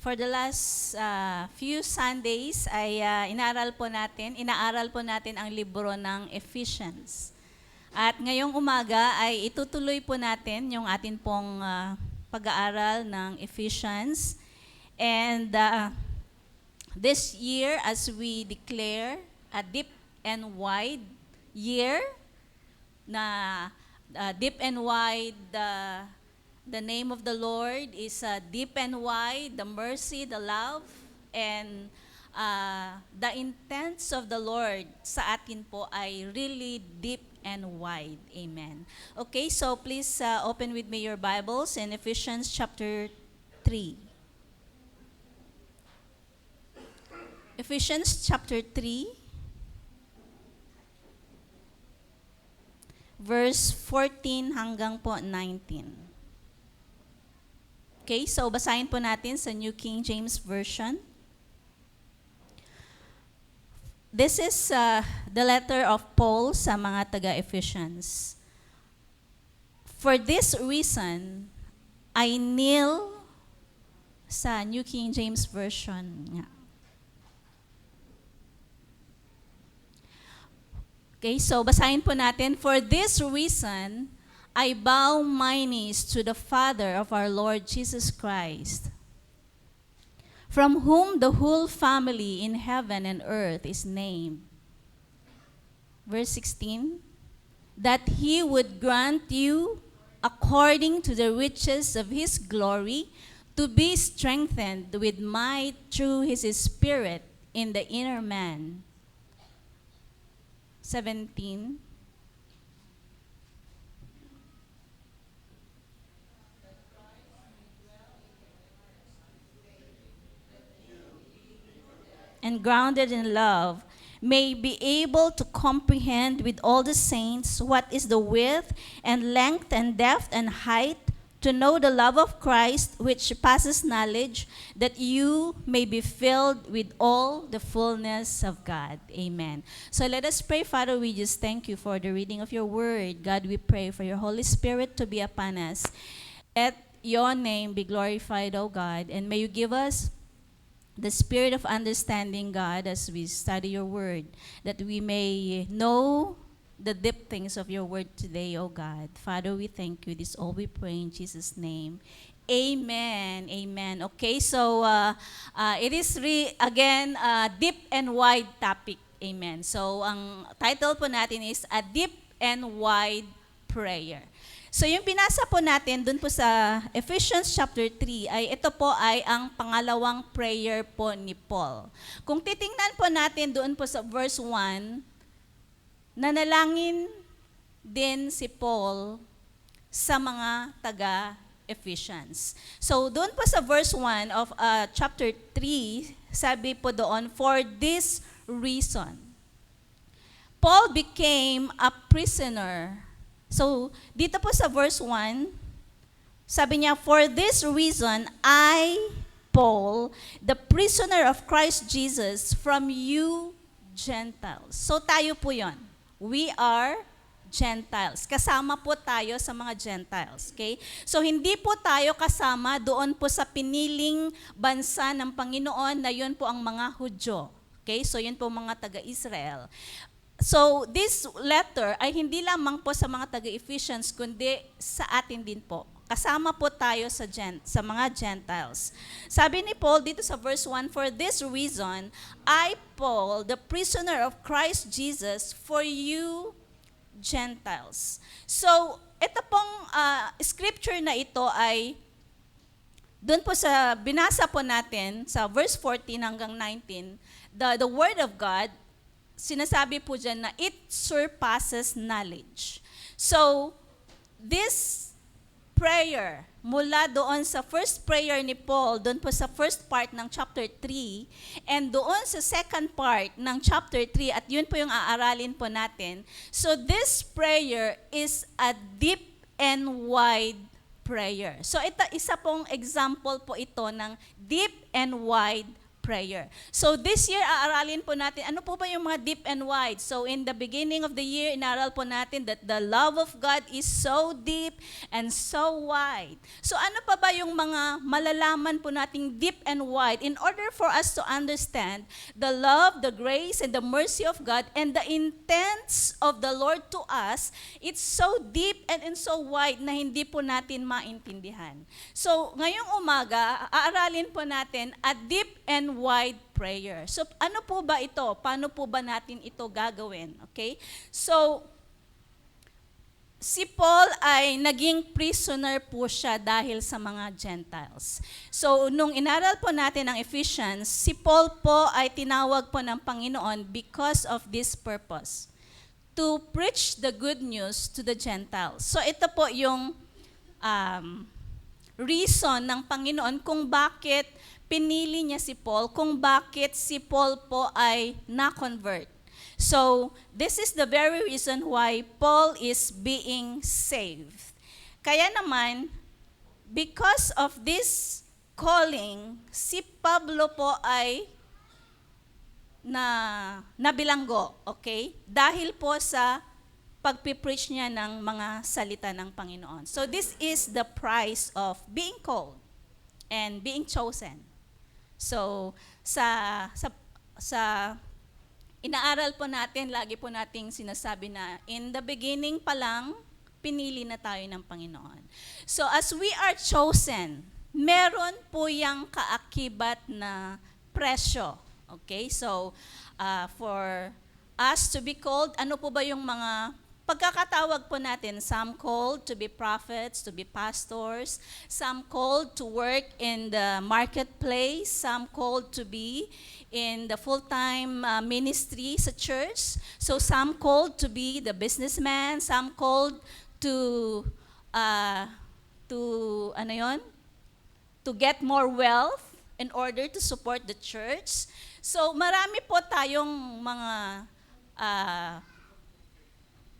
For the last few Sundays ay inaaral po natin ang libro ng Ephesians. At ngayong umaga ay itutuloy po natin yung atin pong pag-aaral ng Ephesians. And this year, as we declare a deep and wide year, na deep and wide, the name of the Lord is deep and wide, the mercy, the love, and the intents of the Lord sa atin po ay really deep and wide. Amen. Okay, so please open with me your Bibles in Ephesians chapter 3. Ephesians chapter 3, verse 14 hanggang po 19. Okay, so basahin po natin sa New King James Version. This is the letter of Paul sa mga taga-Ephesians. For this reason, I kneel sa New King James Version nga. Okay, so basahin po natin. For this reason, I bow my knees to the Father of our Lord Jesus Christ, from whom the whole family in heaven and earth is named. Verse 16, that He would grant you, according to the riches of His glory, to be strengthened with might through His Spirit in the inner man. 17, and grounded in love, may be able to comprehend with all the saints what is the width and length and depth and height, to know the love of Christ which passes knowledge, that you may be filled with all the fullness of God. Amen. So let us pray. Father, we just thank you for the reading of your word. God, we pray for your Holy Spirit to be upon us. Let your name be glorified, O God, and may you give us the spirit of understanding, God, as we study your word, that we may know the deep things of your word today, O God. Father, we thank you. This all we pray in Jesus' name. Amen. Amen. Okay, so it is again a deep and wide topic. Amen. So ang title po natin is A Deep and Wide Prayer. So yung binasa po natin dun po sa Ephesians chapter 3 ay ito po ay ang pangalawang prayer po ni Paul. Kung titingnan po natin doon po sa verse 1, nanalangin din si Paul sa mga taga-Ephesians. So doon po sa verse 1 of chapter 3, sabi po doon, for this reason, Paul became a prisoner. So, dito po sa verse 1, sabi niya, for this reason, I, Paul, the prisoner of Christ Jesus, from you Gentiles. So, tayo po yon. We are Gentiles. Kasama po tayo sa mga Gentiles. Okay? So, hindi po tayo kasama doon po sa piniling bansa ng Panginoon na yun po ang mga Hudyo. Okay? So, yun po mga taga-Israel. So, this letter ay hindi lamang po sa mga taga-Ephesians, kundi sa atin din po. Kasama po tayo sa mga Gentiles. Sabi ni Paul dito sa verse 1, for this reason, I, Paul, the prisoner of Christ Jesus, for you Gentiles. So, ito pong scripture na ito ay doon po sa binasa po natin sa verse 14 hanggang 19, the word of God, sinasabi po dyan na it surpasses knowledge. So, this prayer, mula doon sa first prayer ni Paul, doon po sa first part ng chapter 3, and doon sa second part ng chapter 3, at yun po yung aaralin po natin. So, this prayer is a deep and wide prayer. So, ito, isa pong example po ito ng deep and wide prayer. So this year, aaralin po natin, ano po ba yung mga deep and wide? So in the beginning of the year, inaral po natin that the love of God is so deep and so wide. So ano pa ba yung mga malalaman po nating deep and wide in order for us to understand the love, the grace, and the mercy of God and the intents of the Lord to us? It's so deep and so wide na hindi po natin maintindihan. So ngayong umaga, aaralin po natin a deep and wide prayer. So ano po ba ito? Paano po ba natin ito gagawin? Okay? So si Paul ay naging prisoner po siya dahil sa mga Gentiles. So nung inaral po natin ang Ephesians, si Paul po ay tinawag po ng Panginoon because of this purpose, to preach the good news to the Gentiles. So ito po yung reason ng Panginoon kung bakit pinili niya si Paul, kung bakit si Paul po ay na-convert. So, this is the very reason why Paul is being saved. Kaya naman, because of this calling, si Pablo po ay nabilanggo, okay? Dahil po sa pagpipreach niya ng mga salita ng Panginoon. So this is the price of being called and being chosen. So sa inaaral po natin, lagi po nating sinasabi na in the beginning pa lang, pinili na tayo ng Panginoon. So as we are chosen, meron po yung kaakibat na presyo. Okay? So for us to be called, ano po ba yung mga pagkakatawag po natin? Some called to be prophets, to be pastors, some called to work in the marketplace, some called to be in the full-time ministry sa church, so some called to be the businessman, some called to to get more wealth in order to support the church. So marami po tayong mga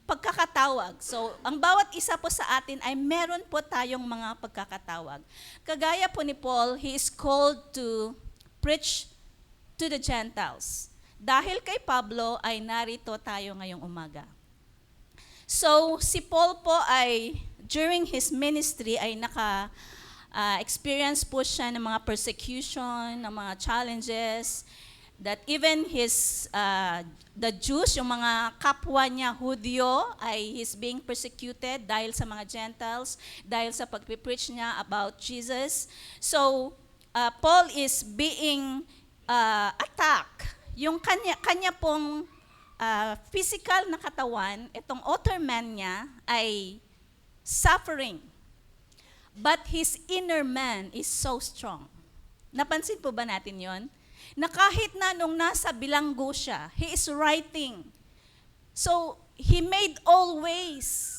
pagkakatawag. So, ang bawat isa po sa atin ay meron po tayong mga pagkakatawag. Kagaya po ni Paul, he is called to preach to the Gentiles. Dahil kay Pablo ay narito tayo ngayong umaga. So, si Paul po ay, during his ministry, ay experience po siya ng mga persecution, ng mga challenges, that even the Jews, yung mga kapwa niya Hudyo, ay he's being persecuted dahil sa mga Gentiles, dahil sa pagpipreach niya about Jesus. So, Paul is being attacked. Yung kanya pong physical na katawan, itong outer man niya ay suffering. But his inner man is so strong. Napansin po ba natin yon? Na kahit na nung nasa bilanggo siya, he is writing. So, he made all ways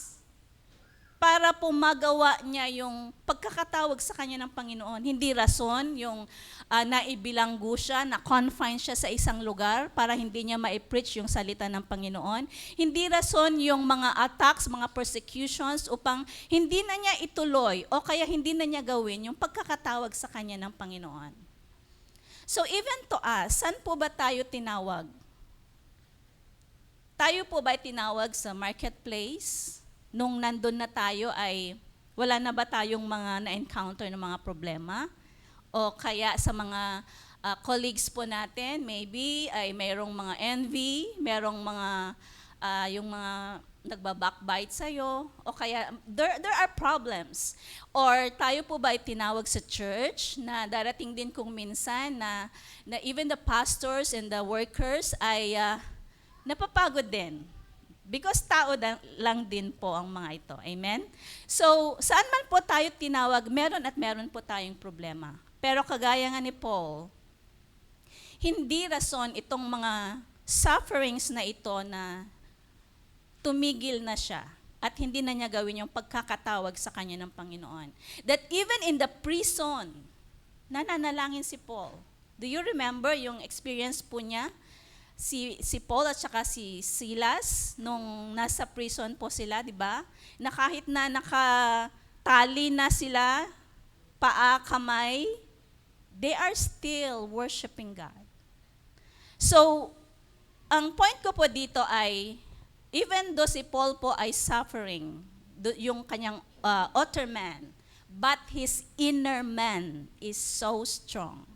para po magawa niya yung pagkakatawag sa kanya ng Panginoon. Hindi rason yung naibilanggo siya, na-confine siya sa isang lugar para hindi niya ma-preach yung salita ng Panginoon. Hindi rason yung mga attacks, mga persecutions upang hindi na niya ituloy o kaya hindi na niya gawin yung pagkakatawag sa kanya ng Panginoon. So even to us, saan po ba tayo tinawag? Tayo po ba tinawag sa marketplace? Nung nandun na tayo ay wala na ba tayong mga na-encounter ng mga problema? O kaya sa mga colleagues po natin, maybe ay mayroong mga envy, mayroong mga yung mga nagba-backbite sa'yo, o kaya there are problems. Or tayo po ba ay tinawag sa church na darating din kung minsan na even the pastors and the workers ay napapagod din. Because tao lang din po ang mga ito. Amen? So, saan man po tayo tinawag, meron at meron po tayong problema. Pero kagaya nga ni Paul, hindi rason itong mga sufferings na ito na tumigil na siya at hindi na niya gawin yung pagkakatawag sa kanya ng Panginoon. That even in the prison, nananalangin si Paul. Do you remember yung experience po niya? Si Paul at saka si Silas, nung nasa prison po sila, di ba? Na kahit na nakatali na sila, paa, kamay, They are still worshiping God. So, ang point ko po dito ay, even though si Paul po ay suffering, yung kanyang outer man, but his inner man is so strong.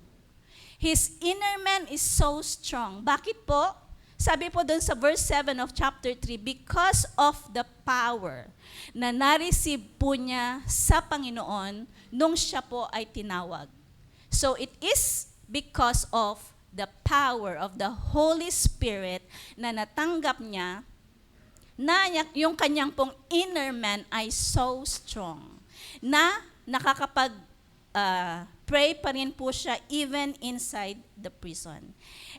His inner man is so strong. Bakit po? Sabi po doon sa verse 7 of chapter 3, because of the power na na-receive po niya sa Panginoon nung siya po ay tinawag. So it is because of the power of the Holy Spirit na natanggap niya, na yung kanyang pong inner man ay so strong, na nakakapag-pray pa rin po siya even inside the prison.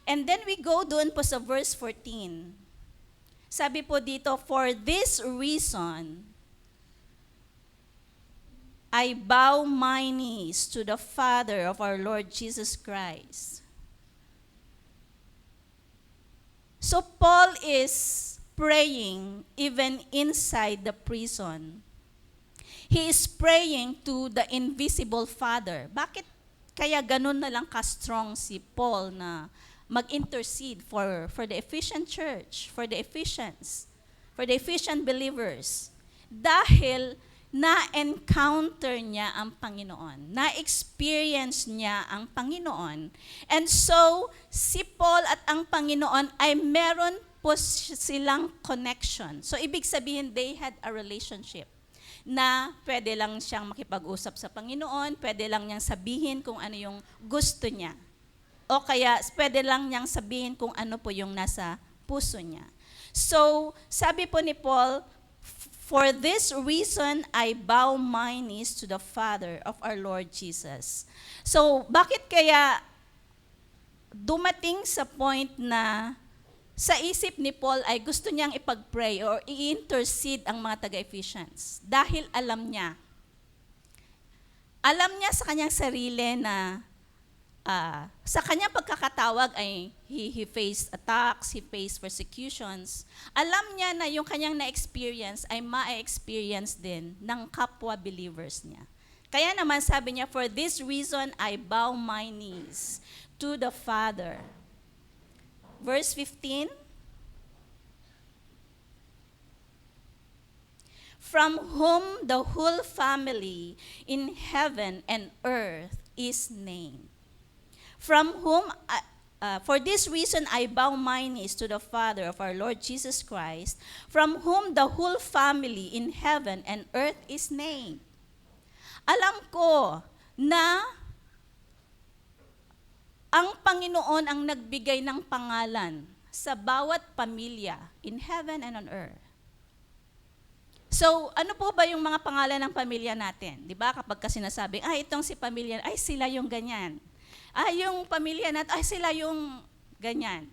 And then we go doon po sa verse 14. Sabi po dito, for this reason, I bow my knees to the Father of our Lord Jesus Christ. So Paul is praying even inside the prison. He is praying to the invisible Father. Bakit kaya ganun na lang ka-strong si Paul na mag-intercede for the Ephesian church, for the Ephesians, for the Ephesian believers? Dahil na-encounter niya ang Panginoon. Na-experience niya ang Panginoon. And so, si Paul at ang Panginoon ay meron po silang connection. So, ibig sabihin, they had a relationship na pwede lang siyang makipag-usap sa Panginoon, pwede lang niyang sabihin kung ano yung gusto niya. O kaya, pwede lang niyang sabihin kung ano po yung nasa puso niya. So, sabi po ni Paul, for this reason, I bow my knees to the Father of our Lord Jesus. So, bakit kaya dumating sa point na sa isip ni Paul ay gusto niyang ipag-pray or i-intercede ang mga taga-Ephesians? Dahil alam niya sa kanyang sarili na sa kanyang pagkakatawag ay he faced attacks, he faced persecutions. Alam niya na yung kanyang na-experience ay ma-experience din ng kapwa believers niya. Kaya naman sabi niya, for this reason I bow my knees to the Father. Verse 15, from whom the whole family in heaven and earth is named. From whom, for this reason I bow my knees to the Father of our Lord Jesus Christ, from whom the whole family in heaven and earth is named. Alam ko na ang Panginoon ang nagbigay ng pangalan sa bawat pamilya in heaven and on earth. So, ano po ba yung mga pangalan ng pamilya natin? Di ba kapag kasi nasabing, itong si pamilya, ay sila yung ganyan. Yung pamilya natin, sila yung ganyan.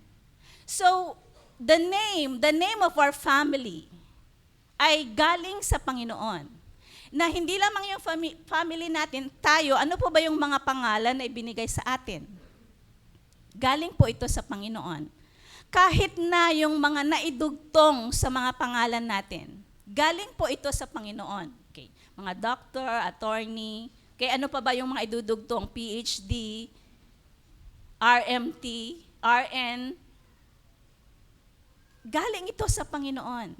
So, the name of our family ay galing sa Panginoon. Na hindi lamang yung family natin, tayo, ano po ba yung mga pangalan na ibinigay sa atin? Galing po ito sa Panginoon. Kahit na yung mga naidugtong sa mga pangalan natin, galing po ito sa Panginoon. Okay. Mga doctor, attorney, kaya ano pa ba yung mga idudugtong? PhD, RMT, RN, galing ito sa Panginoon.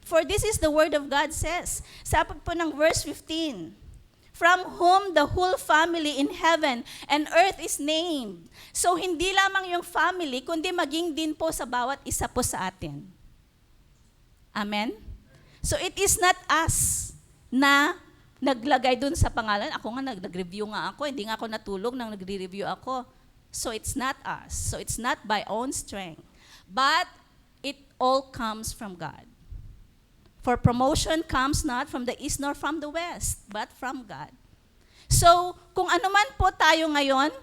For this is the word of God says. Sabi po ng verse 15, from whom the whole family in heaven and earth is named. So hindi lamang yung family, kundi maging din po sa bawat isa po sa atin. Amen? So it is not us na naglagay dun sa pangalan. Ako nga, nag-review nga ako. Hindi nga ako natulog nang nagre-review ako. So it's not us. So it's not by own strength. But it all comes from God. For promotion comes not from the east nor from the west, but from God. So, kung ano man po tayo ngayon,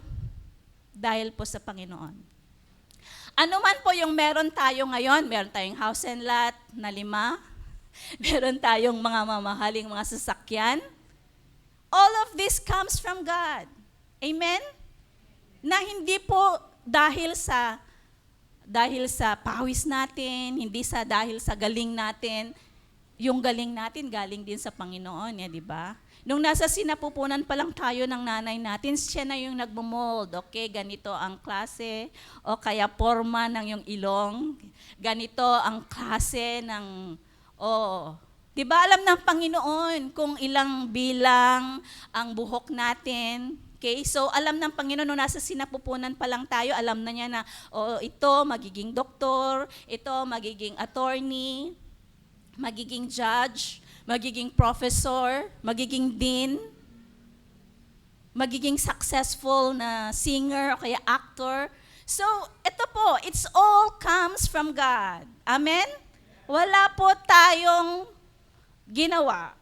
dahil po sa Panginoon. Ano man po yung meron tayo ngayon, meron tayong house and lot na 5, meron tayong mga mamahaling mga sasakyan, all of this comes from God. Amen? Na hindi po dahil sa pawis natin, hindi dahil sa galing natin, yung galing natin galing din sa Panginoon, di ba? Nung nasa sinapupunan pa lang tayo ng nanay natin, siya na yung nagmo-mold. Okay, ganito ang klase, o kaya forma ng yung ilong, ganito ang klase ng, di ba alam ng Panginoon kung ilang bilang ang buhok natin? Okay, so alam ng Panginoon nung nasa sinapupunan pa lang tayo, alam na niya na, ito magiging doktor, ito magiging attorney, magiging judge, magiging professor, magiging dean, magiging successful na singer o kaya actor. So, ito po, it's all comes from God. Amen? Wala po tayong ginawa.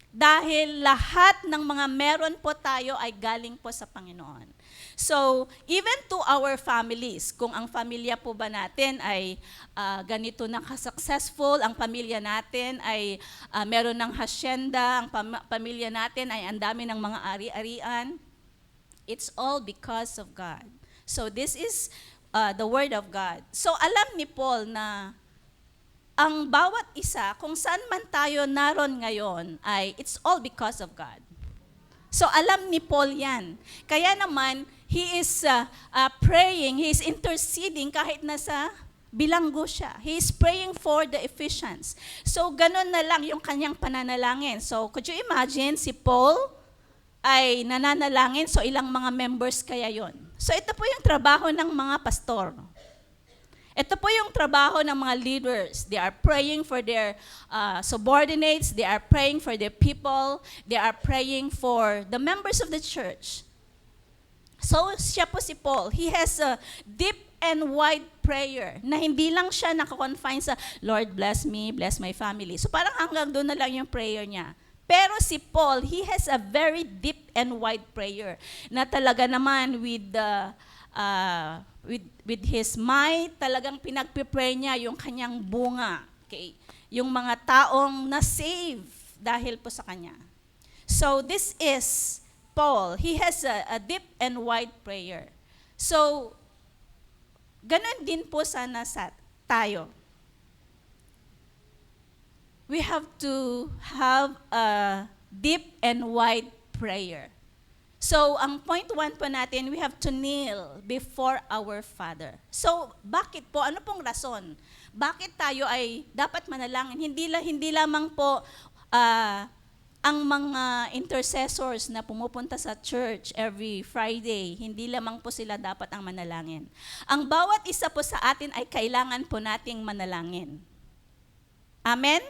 Dahil lahat ng mga meron po tayo ay galing po sa Panginoon. So, even to our families, kung ang pamilya po ba natin ay ganito na ka-successful, ang pamilya natin ay meron ng hacienda, ang pamilya natin ay ang dami ng mga ari-arian, it's all because of God. So, this is the Word of God. So, alam ni Paul na ang bawat isa, kung saan man tayo naroon ngayon, ay it's all because of God. So alam ni Paul yan. Kaya naman, he is praying, he is interceding kahit nasa bilanggo siya. He is praying for the Ephesians. So ganun na lang yung kanyang pananalangin. So could you imagine, si Paul ay nananalangin, so ilang mga members kaya yon? So ito po yung trabaho ng mga pastor. Ito po yung trabaho ng mga leaders. They are praying for their subordinates. They are praying for their people. They are praying for the members of the church. So, siya po si Paul. He has a deep and wide prayer na hindi lang siya nakakonfine sa, Lord, bless me, bless my family. So, parang hanggang doon na lang yung prayer niya. Pero si Paul, he has a very deep and wide prayer na talaga naman with his might, talagang pinagpipray niya yung kanyang bunga. Okay? Yung mga taong na-save dahil po sa kanya. So this is Paul. He has a deep and wide prayer. So, ganun din po sana sa tayo. We have to have a deep and wide prayer. So, ang point 1 po natin, we have to kneel before our Father. So, bakit po? Ano pong rason? Bakit tayo ay dapat manalangin? Hindi lamang po ang mga intercessors na pumupunta sa church every Friday, hindi lamang po sila dapat ang manalangin. Ang bawat isa po sa atin ay kailangan po nating manalangin. Amen?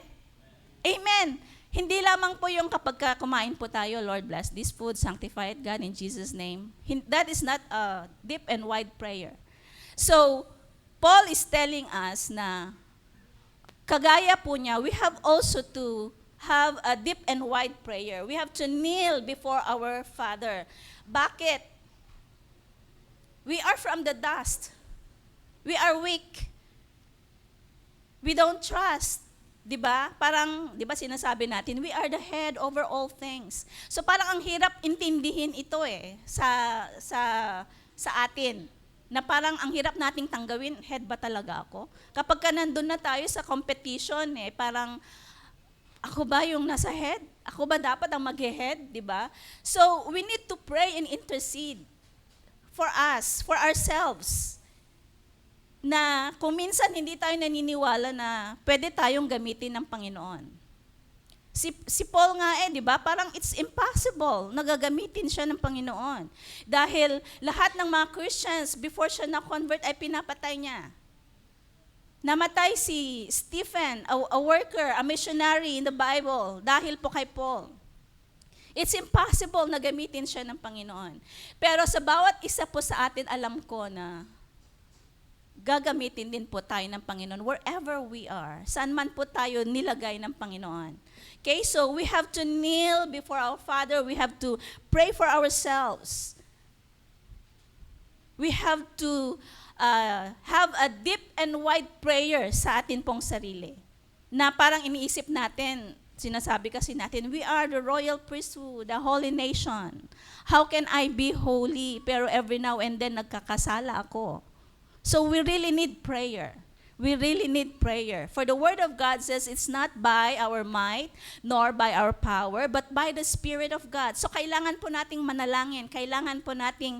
Amen! Hindi lamang po yung kapag kumain po tayo, Lord bless this food, sanctify it God in Jesus' name. That is not a deep and wide prayer. So, Paul is telling us na kagaya po niya, we have also to have a deep and wide prayer. We have to kneel before our Father. Bakit? We are from the dust. We are weak. We don't trust. 'Di ba? Parang 'di ba sinasabi natin, we are the head over all things. So parang ang hirap intindihin ito sa atin. Na parang ang hirap nating tanggawin, head ba talaga ako? Kapag nandun na tayo sa competition, parang ako ba yung nasa head? Ako ba dapat ang mag-head, 'di ba? So we need to pray and intercede for us, for ourselves. Na kung minsan hindi tayo naniniwala na pwede tayong gamitin ng Panginoon. Si Paul nga di ba? Parang it's impossible na gagamitin siya ng Panginoon. Dahil lahat ng mga Christians, before siya na-convert, ay pinapatay niya. Namatay si Stephen, a worker, a missionary in the Bible, dahil po kay Paul. It's impossible na gamitin siya ng Panginoon. Pero sa bawat isa po sa atin, alam ko na gagamitin din po tayo ng Panginoon wherever we are. Saan man po tayo nilagay ng Panginoon. Okay, so we have to kneel before our Father. We have to pray for ourselves. We have to have a deep and wide prayer sa atin pong sarili. Na parang iniisip natin, sinasabi kasi natin, we are the royal priesthood, the holy nation. How can I be holy? Pero every now and then nagkakasala ako. So we really need prayer. We really need prayer. For the Word of God says it's not by our might nor by our power, but by the Spirit of God. So kailangan po nating manalangin, kailangan po nating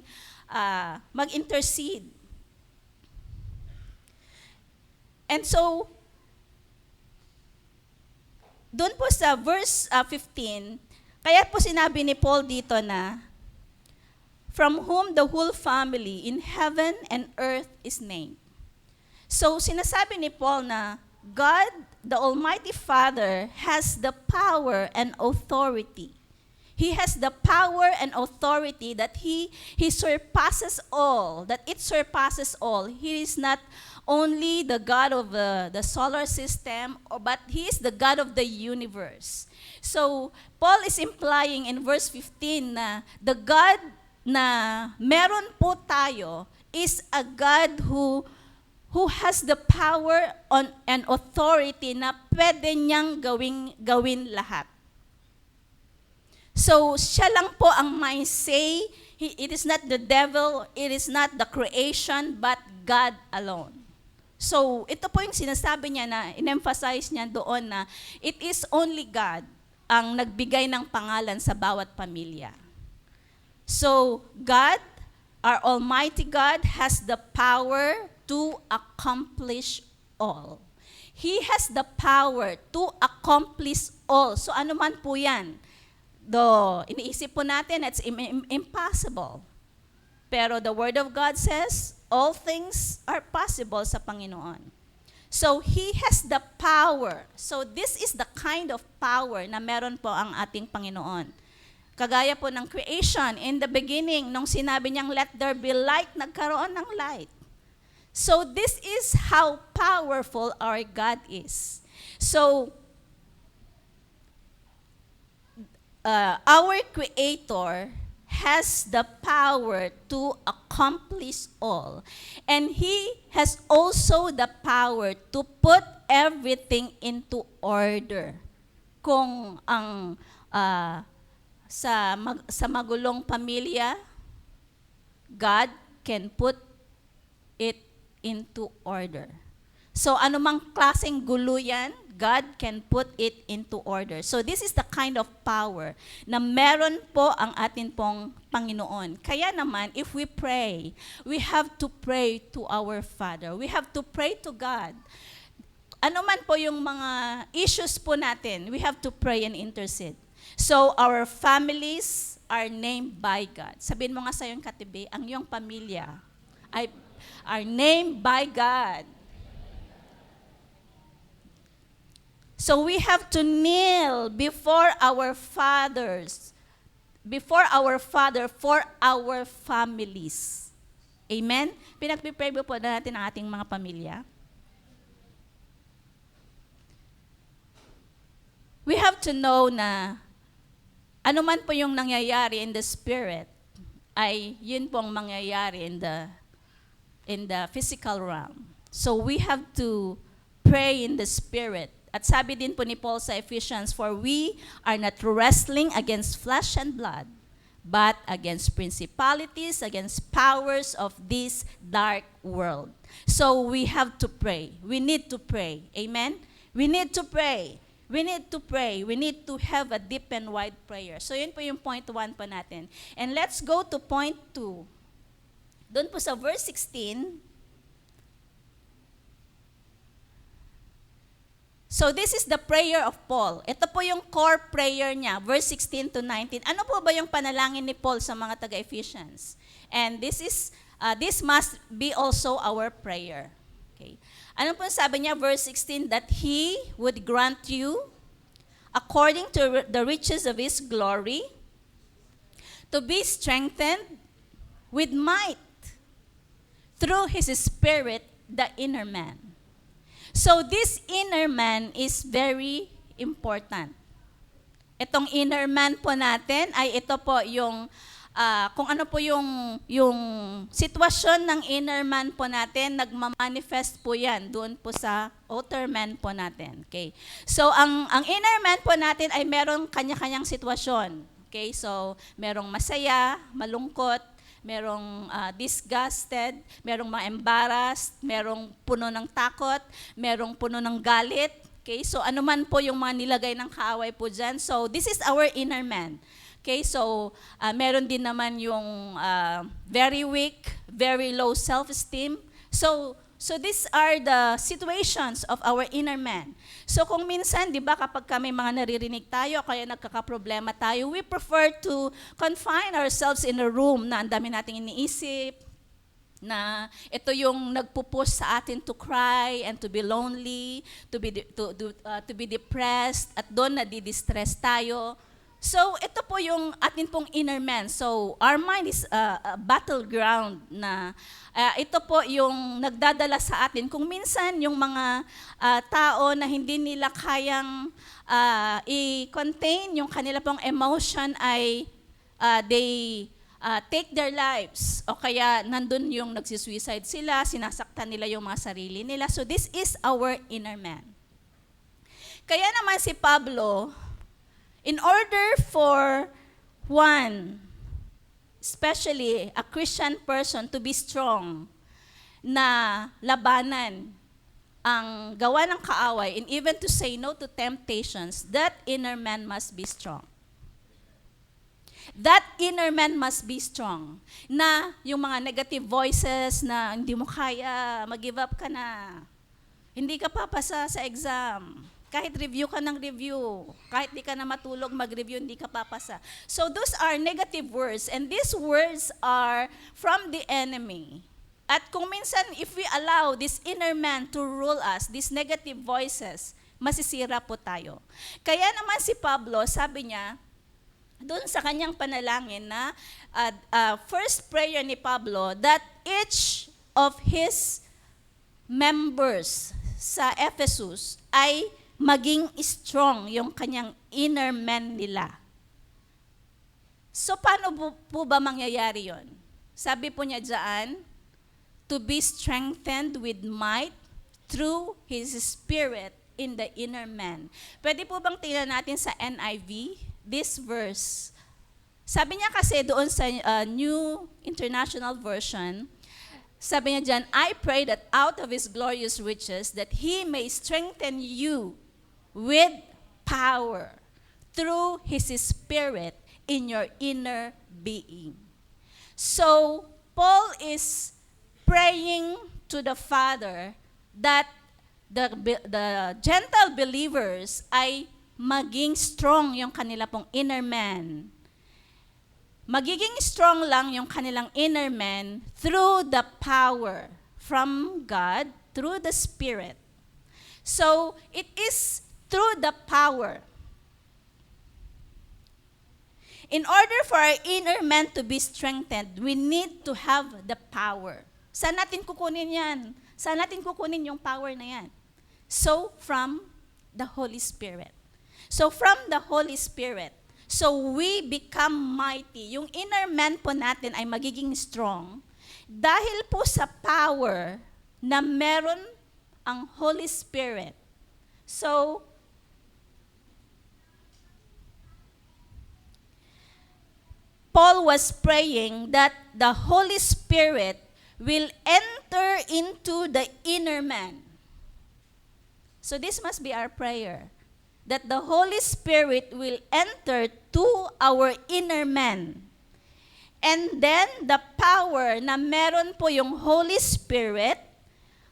mag-intercede. And so, doon po sa verse 15, kaya po sinabi ni Paul dito na, from whom the whole family in heaven and earth is named. So, sinasabi ni Paul na God, the Almighty Father, has the power and authority. He has the power and authority that He surpasses all, that it surpasses all. He is not only the God of the solar system, but He is the God of the universe. So, Paul is implying in verse 15 na the God na meron po tayo is a God who has the power and authority na pwede niyang gawin lahat. So, siya lang po ang may say. It is not the devil, it is not the creation, but God alone. So, ito po yung sinasabi niya na, in-emphasize niya doon na it is only God ang nagbigay ng pangalan sa bawat pamilya. So, God, our Almighty God, has the power to accomplish all. He has the power to accomplish all. So ano man po yan, iniisip po natin, it's impossible. Pero the Word of God says, all things are possible sa Panginoon. So He has the power. So this is the kind of power na meron po ang ating Panginoon. Kagaya po ng creation, in the beginning, nung sinabi niyang, let there be light, nagkaroon ng light. So this is how powerful our God is. So, our Creator has the power to accomplish all. And He has also the power to put everything into order. Kung ang sa magulong pamilya, God can put it into order. So anumang klaseng gulo yan, God can put it into order. So this is the kind of power na meron po ang atin pong Panginoon. Kaya naman, if we pray, we have to pray to our Father. We have to pray to God. Ano man po yung mga issues po natin, we have to pray and intercede. So our families are named by God. Sabihin mo nga sa iyong katibi, ang iyong pamilya are named by God. So we have to kneel before our fathers, for our families. Amen? Pinagpipray po natin ang ating mga pamilya. We have to know na ano man po yung nangyayari in the spirit, ay yun pong mangyayari in the physical realm. So we have to pray in the spirit. At sabi din po ni Paul sa Ephesians, for we are not wrestling against flesh and blood, but against principalities, against powers of this dark world. So we have to pray. We need to pray. Amen? We need to pray. We need to pray. We need to have a deep and wide prayer. So yun po yung point 1 po natin. And let's go to point 2. Doon po sa verse 16. So this is the prayer of Paul. Ito po yung core prayer niya, verse 16 to 19. Ano po ba yung panalangin ni Paul sa mga taga-Ephesians? And this must be also our prayer. Okay. Ano po sabi niya, verse 16, that He would grant you, according to the riches of His glory, to be strengthened with might through His Spirit, the inner man. So this inner man is very important. Itong inner man po natin ay ito po yung kung ano po yung sitwasyon ng inner man po natin, nagmamanifest po yan doon po sa outer man po natin. Okay. So ang inner man po natin ay merong kanya-kanyang sitwasyon. Okay. So merong masaya, malungkot, merong disgusted, merong ma-embarrassed, merong puno ng takot, merong puno ng galit. Okay, so ano man po yung mga nilagay ng kaaway po dyan. So this is our inner man. Okay, so meron din naman yung very weak, very low self-esteem. So these are the situations of our inner man. So kung minsan, di ba, kapag kami mga naririnig tayo, kaya nagkakaproblema tayo, we prefer to confine ourselves in a room na ang dami nating iniisip, na ito yung nagpupush sa atin to cry and to be lonely, to be depressed, at doon nadidistress tayo. So, ito po yung atin pong inner man. So, our mind is a battleground na ito po yung nagdadala sa atin. Kung minsan yung mga tao na hindi nila kayang i-contain yung kanila pong emotion ay they take their lives. O kaya nandun yung nagsisuicide sila, sinasaktan nila yung mga sarili nila. So, this is our inner man. Kaya naman si Pablo, in order for one, especially a Christian person, to be strong, na labanan ang gawa ng kaaway, and even to say no to temptations, that inner man must be strong. That inner man must be strong. Na yung mga negative voices na hindi mo kaya, mag-give up ka na, hindi ka papasa sa exam, kahit review ka ng review, kahit di ka na matulog, mag-review, hindi ka papasa. So those are negative words, and these words are from the enemy. At kung minsan, if we allow this inner man to rule us, these negative voices, masisira po tayo. Kaya naman si Pablo, sabi niya, doon sa kanyang panalangin na first prayer ni Pablo, that each of his members sa Ephesus ay maging strong yung kanyang inner man nila. So, paano po ba mangyayari yon? Sabi po niya dyan, to be strengthened with might through His Spirit in the inner man. Pwede po bang tingnan natin sa NIV, this verse? Sabi niya kasi doon sa New International Version, sabi niya dyan, I pray that out of His glorious riches, that He may strengthen you with power through His Spirit in your inner being. So, Paul is praying to the Father that the Gentile believers ay maging strong yung kanila pong inner man. Magiging strong lang yung kanilang inner man through the power from God, through the Spirit. So, it is through the power. In order for our inner man to be strengthened, we need to have the power. Saan natin kukunin yan? Saan natin kukunin yung power na yan? So, from the Holy Spirit. So, from the Holy Spirit, so we become mighty. Yung inner man po natin ay magiging strong dahil po sa power na meron ang Holy Spirit. So, Paul was praying that the Holy Spirit will enter into the inner man. So this must be our prayer, that the Holy Spirit will enter to our inner man. And then the power na meron po yung Holy Spirit,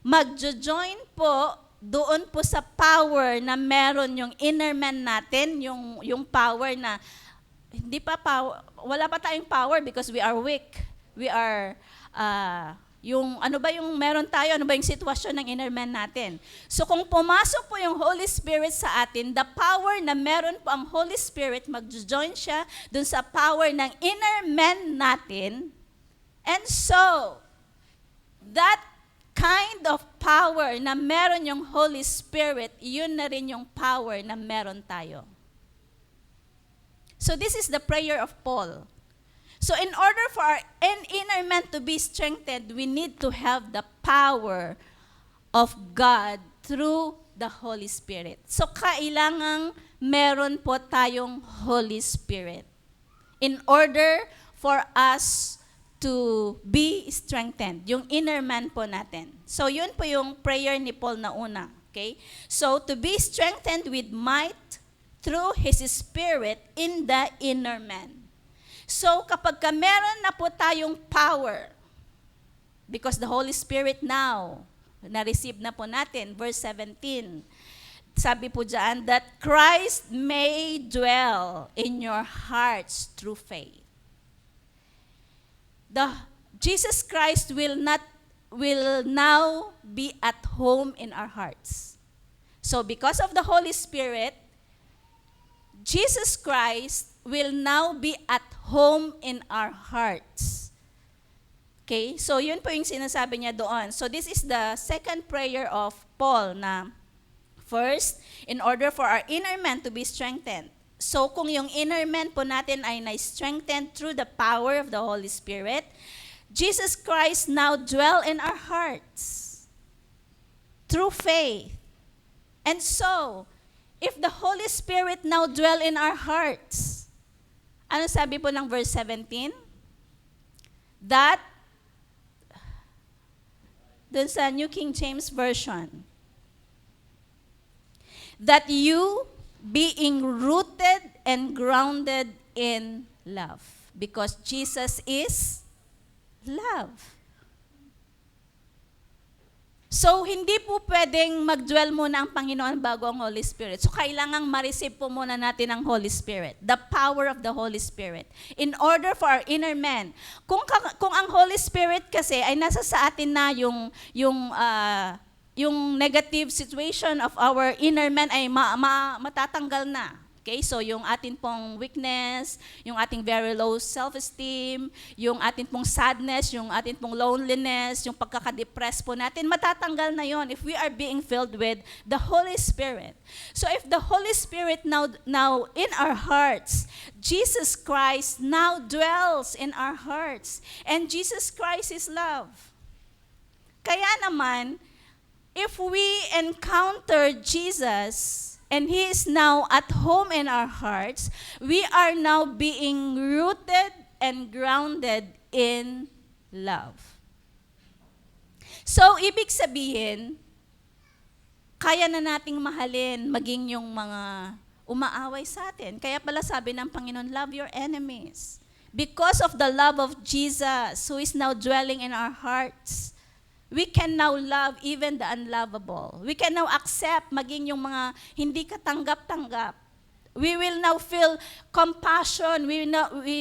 magjo-join po doon po sa power na meron yung inner man natin, yung power na hindi pa power, wala pa tayong power because we are weak. We are, yung ano ba yung meron tayo, ano ba yung sitwasyon ng inner man natin. So kung pumasok po yung Holy Spirit sa atin, the power na meron po ang Holy Spirit, mag-join siya dun sa power ng inner man natin. And so, that kind of power na meron yung Holy Spirit, yun na rin yung power na meron tayo. So this is the prayer of Paul. So in order for our inner man to be strengthened, we need to have the power of God through the Holy Spirit. So kailangang meron po tayong Holy Spirit in order for us to be strengthened, yung inner man po natin. So yun po yung prayer ni Paul na una. Okay? So to be strengthened with might through His Spirit in the inner man. So kapag ka meron na po tayong power, because the Holy Spirit now, na-receive na po natin, verse 17, sabi po dyan, that Christ may dwell in your hearts through faith. Jesus Christ will now be at home in our hearts. So because of the Holy Spirit, Jesus Christ will now be at home in our hearts. Okay? So yun po yung sinasabi niya doon. So this is the second prayer of Paul na first, in order for our inner man to be strengthened. So kung yung inner man po natin ay na-strengthened through the power of the Holy Spirit, Jesus Christ now dwell in our hearts through faith. And so, if the Holy Spirit now dwell in our hearts, ano sabi po ng verse 17? That, dun sa New King James Version, that you being rooted and grounded in love. Because Jesus is love. So, hindi po pwedeng mag-dwell muna ang Panginoon bago ang Holy Spirit. So, kailangang ma-receive po muna natin ang Holy Spirit. The power of the Holy Spirit. In order for our inner man. Kung ang Holy Spirit kasi ay nasa sa atin na yung negative situation of our inner man ay matatanggal na. Okay? So yung atin pong weakness, yung ating very low self-esteem, yung atin pong sadness, yung atin pong loneliness, yung pagkakadepress po natin, matatanggal na yon if we are being filled with the Holy Spirit. So if the Holy Spirit now in our hearts, Jesus Christ now dwells in our hearts. And Jesus Christ is love. Kaya naman, if we encounter Jesus, and He is now at home in our hearts, we are now being rooted and grounded in love. So, ibig sabihin, kaya na nating mahalin maging yung mga umaaway sa atin. Kaya pala sabi ng Panginoon, love your enemies. Because of the love of Jesus, who is now dwelling in our hearts, we can now love even the unlovable. We can now accept maging yung mga hindi katanggap-tanggap. We will now feel compassion. We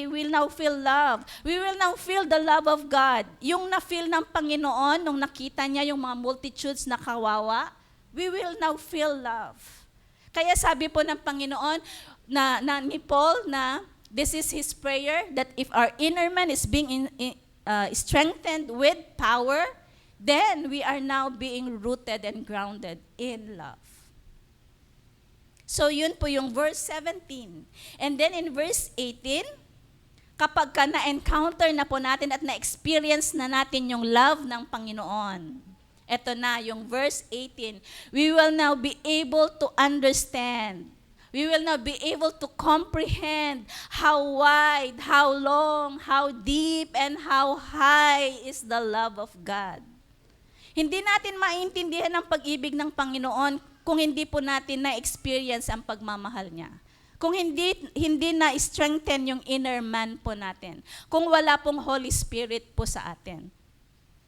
will now feel love. We will now feel the love of God. Yung na-feel ng Panginoon, nung nakita niya yung mga multitudes na kawawa, we will now feel love. Kaya sabi po ng Panginoon ni Paul na this is his prayer, that if our inner man is being strengthened with power, then we are now being rooted and grounded in love. So yun po yung verse 17. And then in verse 18, kapag ka na-encounter na po natin at na-experience na natin yung love ng Panginoon, eto na yung verse 18, we will now be able to understand. We will now be able to comprehend how wide, how long, how deep, and how high is the love of God. Hindi natin maintindihan ang pag-ibig ng Panginoon kung hindi po natin na-experience ang pagmamahal niya. Kung hindi na-strengthen yung inner man po natin. Kung wala pong Holy Spirit po sa atin.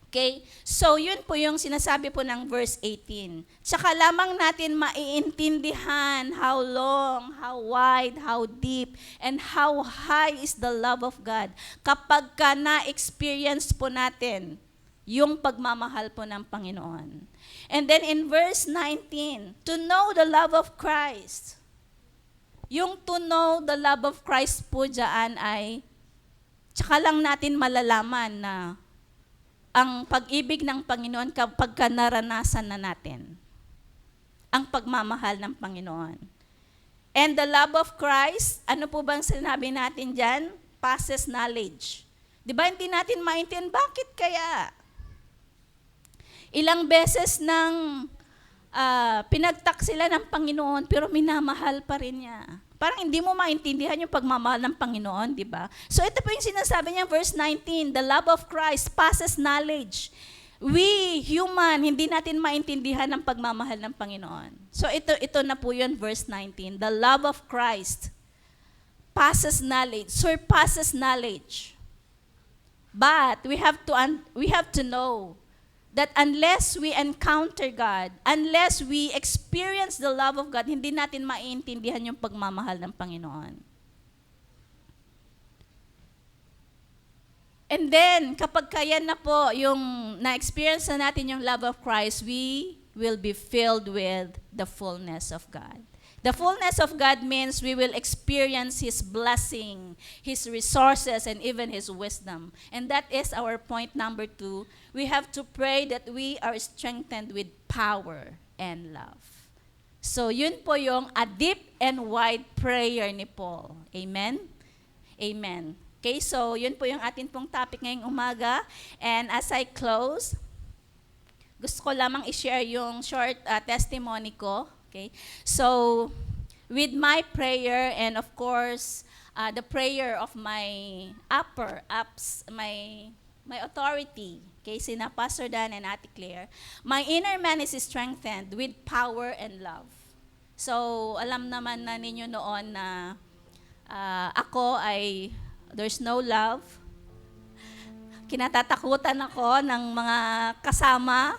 Okay? So, yun po yung sinasabi po ng verse 18. Tsaka lamang natin maiintindihan how long, how wide, how deep, and how high is the love of God kapag ka na-experience po natin yung pagmamahal po ng Panginoon. And then in verse 19, to know the love of Christ. Yung to know the love of Christ po dyan ay, tsaka lang natin malalaman na ang pag-ibig ng Panginoon kapag ka naranasan na natin. Ang pagmamahal ng Panginoon. And the love of Christ, ano po bang sinabi natin dyan? Passes knowledge. Di ba hindi natin maintindihan, bakit kaya? Ilang beses nang pinagtak sila ng Panginoon pero minamahal pa rin niya. Parang hindi mo maintindihan yung pagmamahal ng Panginoon, di ba? So ito po yung sinasabi niya, verse 19, the love of Christ passes knowledge. We, human, hindi natin maintindihan ang pagmamahal ng Panginoon. So ito na po yun, verse 19. The love of Christ passes knowledge, surpasses knowledge. But we have to know that unless we encounter God, unless we experience the love of God, hindi natin maiintindihan yung pagmamahal ng Panginoon. And then, kapag kaya na po yung na-experience na natin yung love of Christ, we will be filled with the fullness of God. The fullness of God means we will experience His blessing, His resources, and even His wisdom. And that is our point number 2. We have to pray that we are strengthened with power and love. So yun po yung a deep and wide prayer ni Paul. Amen? Amen. Okay, so yun po yung atin pong topic ngayong umaga. And as I close, gusto ko lamang i-share yung short testimony ko. Okay, so with my prayer and of course the prayer of my my authority, okay, sina Pastor Dan and Ate Claire, my inner man is strengthened with power and love. So alam naman na ninyo noon na ako ay there's no love. Kinatatakutan ako ng mga kasama.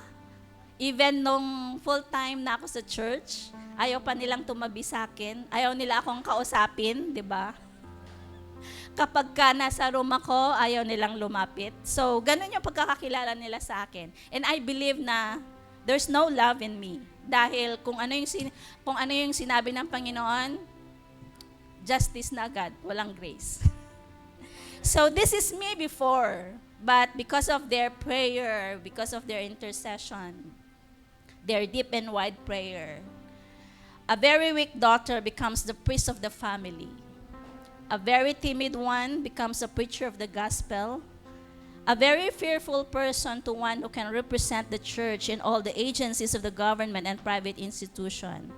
Even nung full-time na ako sa church, ayaw pa nilang tumabi sa akin. Ayaw nila akong kausapin, di ba? Kapag ka nasa room ako, ayaw nilang lumapit. So, ganun yung pagkakakilala nila sa akin. And I believe na there's no love in me. Dahil kung ano yung sinabi ng Panginoon, justice na agad, walang grace. So, this is me before. But because of their prayer, because of their intercession, their deep and wide prayer, a very weak daughter becomes the priest of the family. A very timid one becomes a preacher of the gospel. A very fearful person to one who can represent the church in all the agencies of the government and private institution.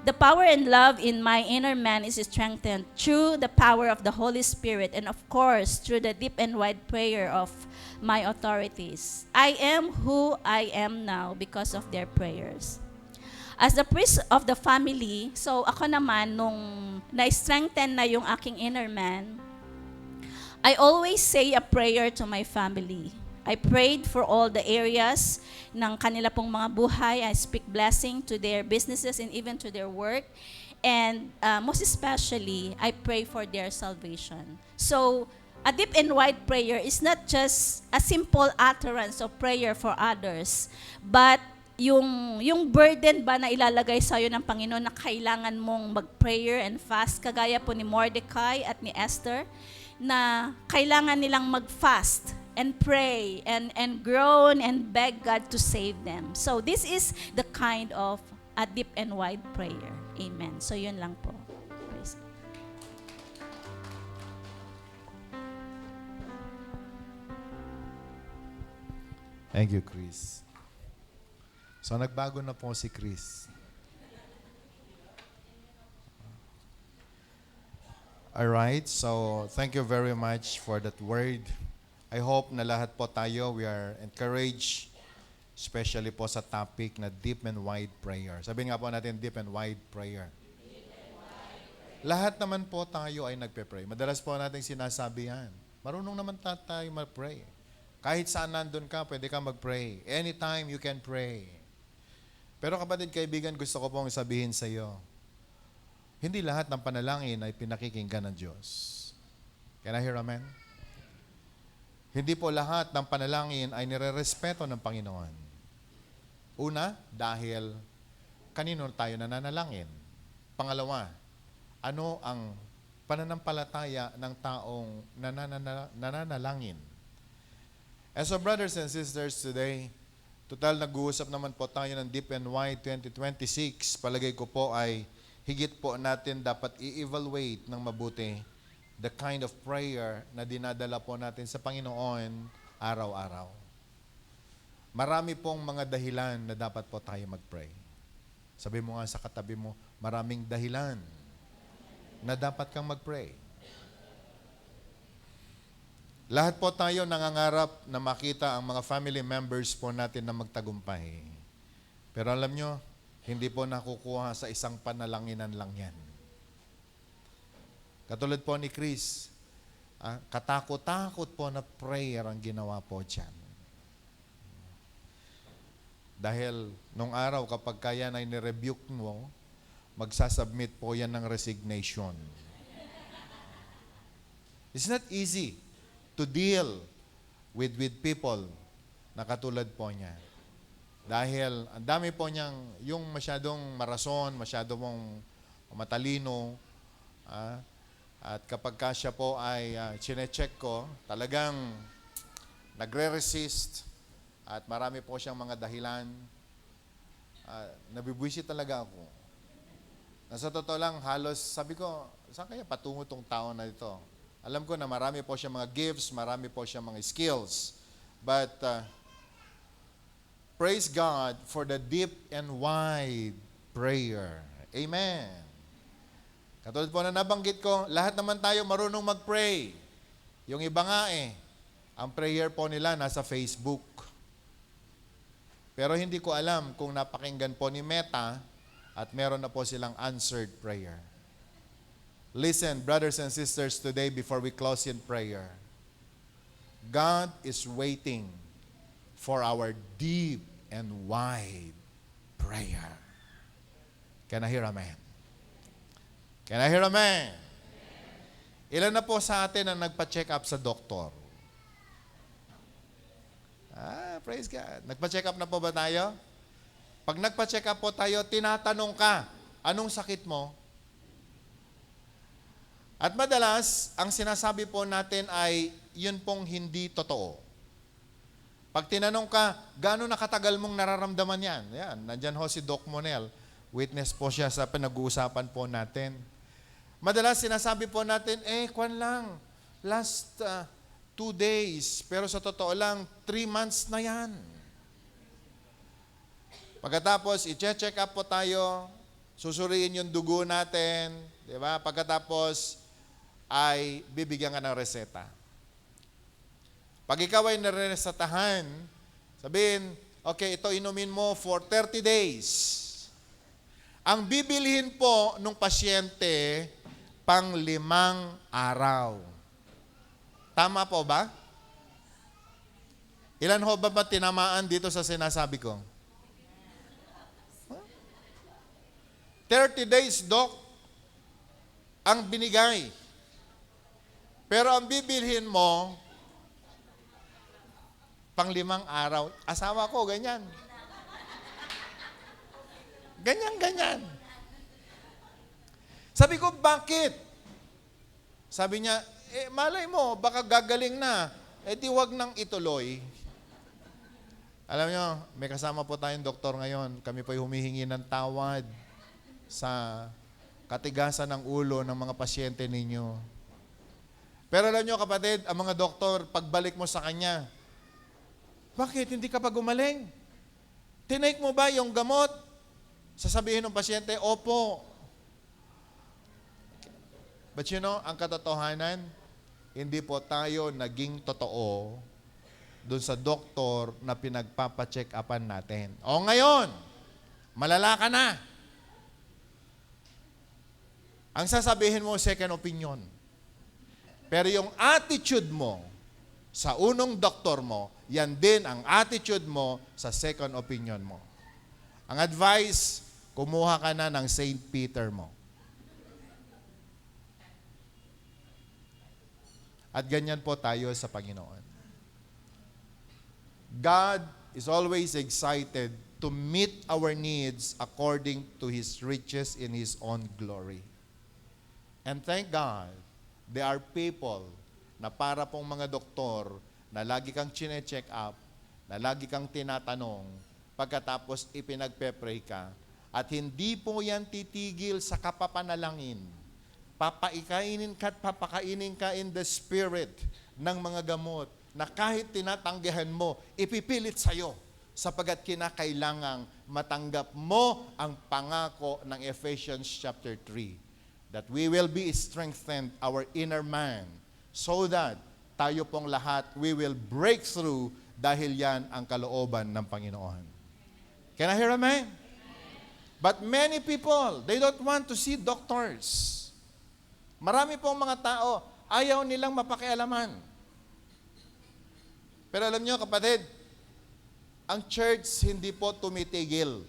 The power and love in my inner man is strengthened through the power of the Holy Spirit and of course through the deep and wide prayer of my authorities. I am who I am now because of their prayers. As the priest of the family, so ako naman nung na-strengthen na yung aking inner man, I always say a prayer to my family. I prayed for all the areas ng kanila pong mga buhay. I speak blessing to their businesses and even to their work. And most especially, I pray for their salvation. So, a deep and wide prayer is not just a simple utterance of prayer for others, but yung burden ba na ilalagay sa'yo ng Panginoon na kailangan mong mag-prayer and fast, kagaya po ni Mordecai at ni Esther, na kailangan nilang mag-fast and pray and groan and beg God to save them. So this is the kind of a deep and wide prayer. Amen. So yun lang po. Praise God. Thank you, Chris. So nagbago na po si Chris. Alright, so thank you very much for that word. I hope na lahat po tayo, we are encouraged, especially po sa topic na deep and wide prayer. Sabihin nga po natin, deep and wide prayer. Lahat naman po tayo ay nagpe-pray. Madalas po natin sinasabi yan. Marunong naman tayo mag-pray. Kahit saan nandun ka, pwede ka mag-pray. Anytime you can pray. Pero kapatid, kaibigan, gusto ko pong sabihin sa iyo, hindi lahat ng panalangin ay pinakikinggan ng Diyos. Can I hear amen? Hindi po lahat ng panalangin ay nire-respeto ng Panginoon. Una, dahil kanino tayo nananalangin. Pangalawa, ano ang pananampalataya ng taong nananalangin. And so brothers and sisters, today, total nag-uusap naman po tayo ng Deep and Wide 2026. Palagay ko po ay higit po natin dapat i-evaluate ng mabuti the kind of prayer na dinadala po natin sa Panginoon araw-araw. Marami pong mga dahilan na dapat po tayo mag-pray. Sabi mo nga sa katabi mo, maraming dahilan na dapat kang mag-pray. Lahat po tayo nangangarap na makita ang mga family members po natin na magtagumpay. Pero alam nyo, hindi po nakukuha sa isang panalanginan lang yan. Katulad po ni Chris, katakot-takot po na prayer ang ginawa po dyan. Dahil nung araw kapag kaya na nirebuke mo, magsasubmit po yan ng resignation. It's not easy to deal with people na katulad po niya. Dahil ang dami po niyang, yung masyadong marason, masyadong matalino, at kapag ka siya po ay chinecheck ko, talagang nagre-resist at marami po siyang mga dahilan. Nabibwisit talaga ako. Nasa totoo lang, halos sabi ko, saan kaya patungo tong tao na ito? Alam ko na marami po siyang mga gifts, marami po siyang mga skills. But praise God for the deep and wide prayer. Amen. Katulad po na nabanggit ko, lahat naman tayo marunong mag-pray. Yung iba nga ang prayer po nila nasa Facebook. Pero hindi ko alam kung napakinggan po ni Meta at meron na po silang answered prayer. Listen, brothers and sisters, today before we close in prayer, God is waiting for our deep and wide prayer. Can I hear amen? Can I hear amen? Ilan na po sa atin ang nagpa-check up sa doktor? Praise God. Nagpa-check up na po ba tayo? Pag nagpa-check up po tayo, tinatanong ka, anong sakit mo? At madalas, ang sinasabi po natin ay, yun pong hindi totoo. Pag tinanong ka, gaano nakatagal mong nararamdaman yan? Yan, nandyan ho si Doc Monel. Witness po siya sa pinag-uusapan po natin. Madalas sinasabi po natin, kwan lang, last 2 days. Pero sa totoo lang, 3 months na yan. Pagkatapos, i-check up po tayo, susuriin yung dugo natin, di ba? Pagkatapos, ay bibigyan ka ng reseta. Pag ikaw ay naresetahan, sabihin, okay, ito inumin mo for 30 days. Ang bibilhin po ng pasyente, pang 5 araw. Tama po ba? Ilan ho ba tinamaan dito sa sinasabi ko? 30 days, Doc, ang binigay. Pero ang bibilhin mo, pang 5 araw. Asawa ko, ganyan. Ganyan. Sabi ko, bakit? Sabi niya, malay mo, baka gagaling na. Di wag nang ituloy. Alam niyo, may kasama po tayong doktor ngayon. Kami po'y humihingi ng tawad sa katigasan ng ulo ng mga pasyente ninyo. Pero alam niyo, kapatid, ang mga doktor, pagbalik mo sa kanya, bakit hindi ka pa gumaling? Tinake mo ba yung gamot? Sasabihin ng pasyente, opo. But you know, ang katotohanan, hindi po tayo naging totoo dun sa doktor na pinagpapacheck upan natin. O ngayon, malala ka na. Ang sasabihin mo, second opinion. Pero yung attitude mo sa unong doktor mo, yan din ang attitude mo sa second opinion mo. Ang advice, kumuha ka na ng St. Peter mo. At ganyan po tayo sa Panginoon. God is always excited to meet our needs according to His riches in His own glory. And thank God, there are people na para pong mga doktor na lagi kang chine-check up, na lagi kang tinatanong, pagkatapos ipinagpe-pray ka, at hindi po yan titigil sa kapapanalangin. Papaikainin ka at papakainin ka in the spirit ng mga gamot na kahit tinatanggihan mo, ipipilit sa'yo sapagat kinakailangang matanggap mo ang pangako ng Ephesians chapter 3. that we will be strengthened, our inner man, so that tayo pong lahat, we will break through dahil yan ang kalooban ng Panginoon. Can I hear amen? But many people, they don't want to see doctors. Marami pong mga tao, ayaw nilang mapakialaman. Pero alam nyo, kapatid, ang church hindi po tumitigil.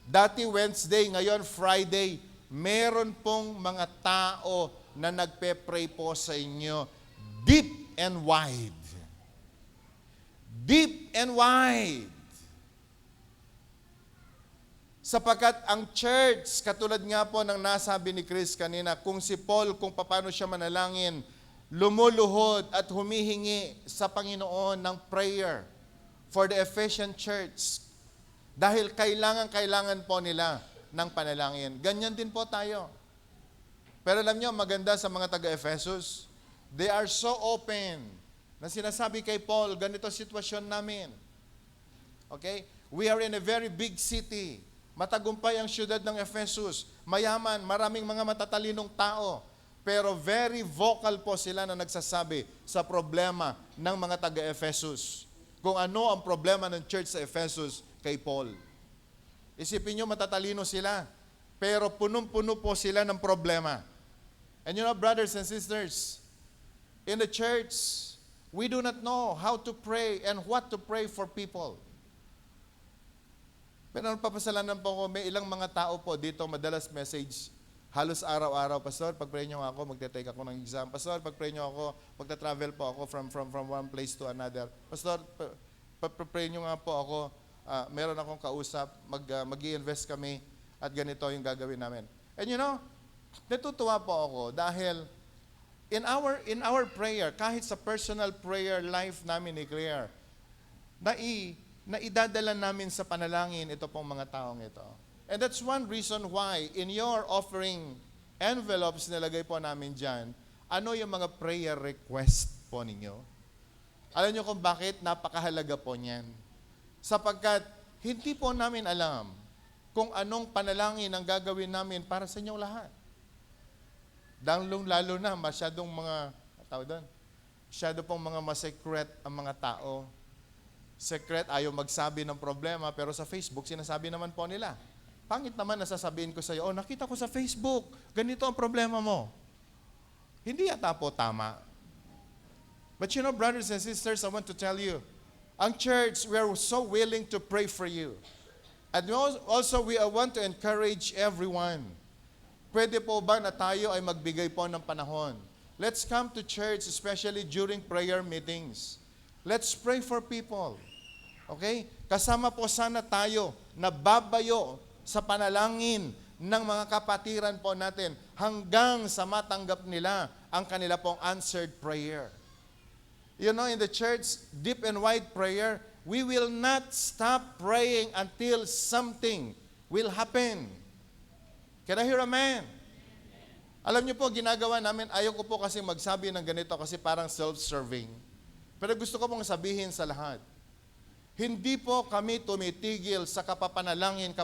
Dati Wednesday, ngayon Friday, meron pong mga tao na nagpe-pray po sa inyo deep and wide. Deep and wide. Sapagkat ang church, katulad nga po ng nasabi ni Chris kanina, kung si Paul, kung paano siya manalangin, lumuluhod at humihingi sa Panginoon ng prayer for the Ephesian church. Dahil kailangan po nila ng panalangin. Ganyan din po tayo. Pero alam nyo, maganda sa mga taga-Ephesus, they are so open na sinasabi kay Paul, ganito sitwasyon namin. Okay? We are in a very big city. Matagumpay ang syudad ng Ephesus. Mayaman, maraming mga matatalinong tao. Pero very vocal po sila na nagsasabi sa problema ng mga taga-Ephesus. Kung ano ang problema ng church sa Ephesus kay Paul. Isipin nyo, matatalino sila. Pero punong-puno po sila ng problema. And you know, brothers and sisters, in the church, we do not know how to pray and what to pray for people. Pero napapasalanan po ko, may ilang mga tao po dito madalas message, halos araw-araw, Pastor, pag-pray nyo ako, magte-take ako ng exam. Pastor, pag-pray nyo ako, magta-travel po ako from one place to another. Pastor, pag-pray nyo nga po ako, meron akong kausap, mag-i-invest kami at ganito yung gagawin namin. And you know, natutuwa po ako dahil in our prayer, kahit sa personal prayer life namin ni Claire, na idadala namin sa panalangin ito pong mga taong ito. And that's one reason why in your offering envelopes nilagay po namin dyan, ano yung mga prayer request po ninyo? Alam nyo kung bakit napakahalaga po niyan? Sapagkat hindi po namin alam kung anong panalangin ang gagawin namin para sa inyong lahat. Lalo na masyadong mga, masyado pong mga masecret ang mga tao. Secret, ayaw magsabi ng problema, pero sa Facebook, sinasabi naman po nila. Pangit naman nasasabihin ko sa iyo, nakita ko sa Facebook, ganito ang problema mo. Hindi yata po tama. But you know, brothers and sisters, I want to tell you, ang church, we are so willing to pray for you. And also, we want to encourage everyone. Pwede po ba na tayo ay magbigay po ng panahon? Let's come to church, especially during prayer meetings. Let's pray for people. Okay? Kasama po sana tayo na babayo sa panalangin ng mga kapatiran po natin hanggang sa matanggap nila ang kanila pong answered prayer. You know, in the church, deep and wide prayer, we will not stop praying until something will happen. Can I hear amen? Alam niyo po, ginagawa namin, ayaw ko po kasi magsabi ng ganito kasi parang self-serving. Pero gusto ko pong sabihin sa lahat, hindi po kami tumitigil sa kapapanalangin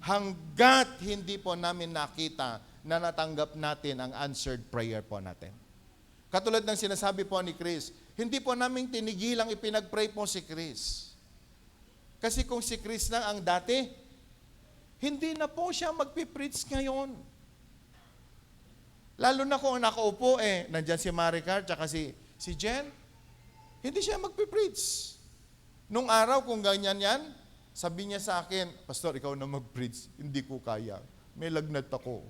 hanggat hindi po namin nakita na natanggap natin ang answered prayer po natin. Katulad ng sinasabi po ni Chris, hindi po namin tinigilang ipinag-pray po si Chris. Kasi kung si Chris lang ang dati, hindi na po siya magpipreach ngayon. Lalo na kung nakaupo nandyan si Maricar tsaka si Jen, hindi siya magpipreach. Nung araw, kung ganyan yan, sabi niya sa akin, Pastor, ikaw na mag-preach, hindi ko kaya. May lagnat ako.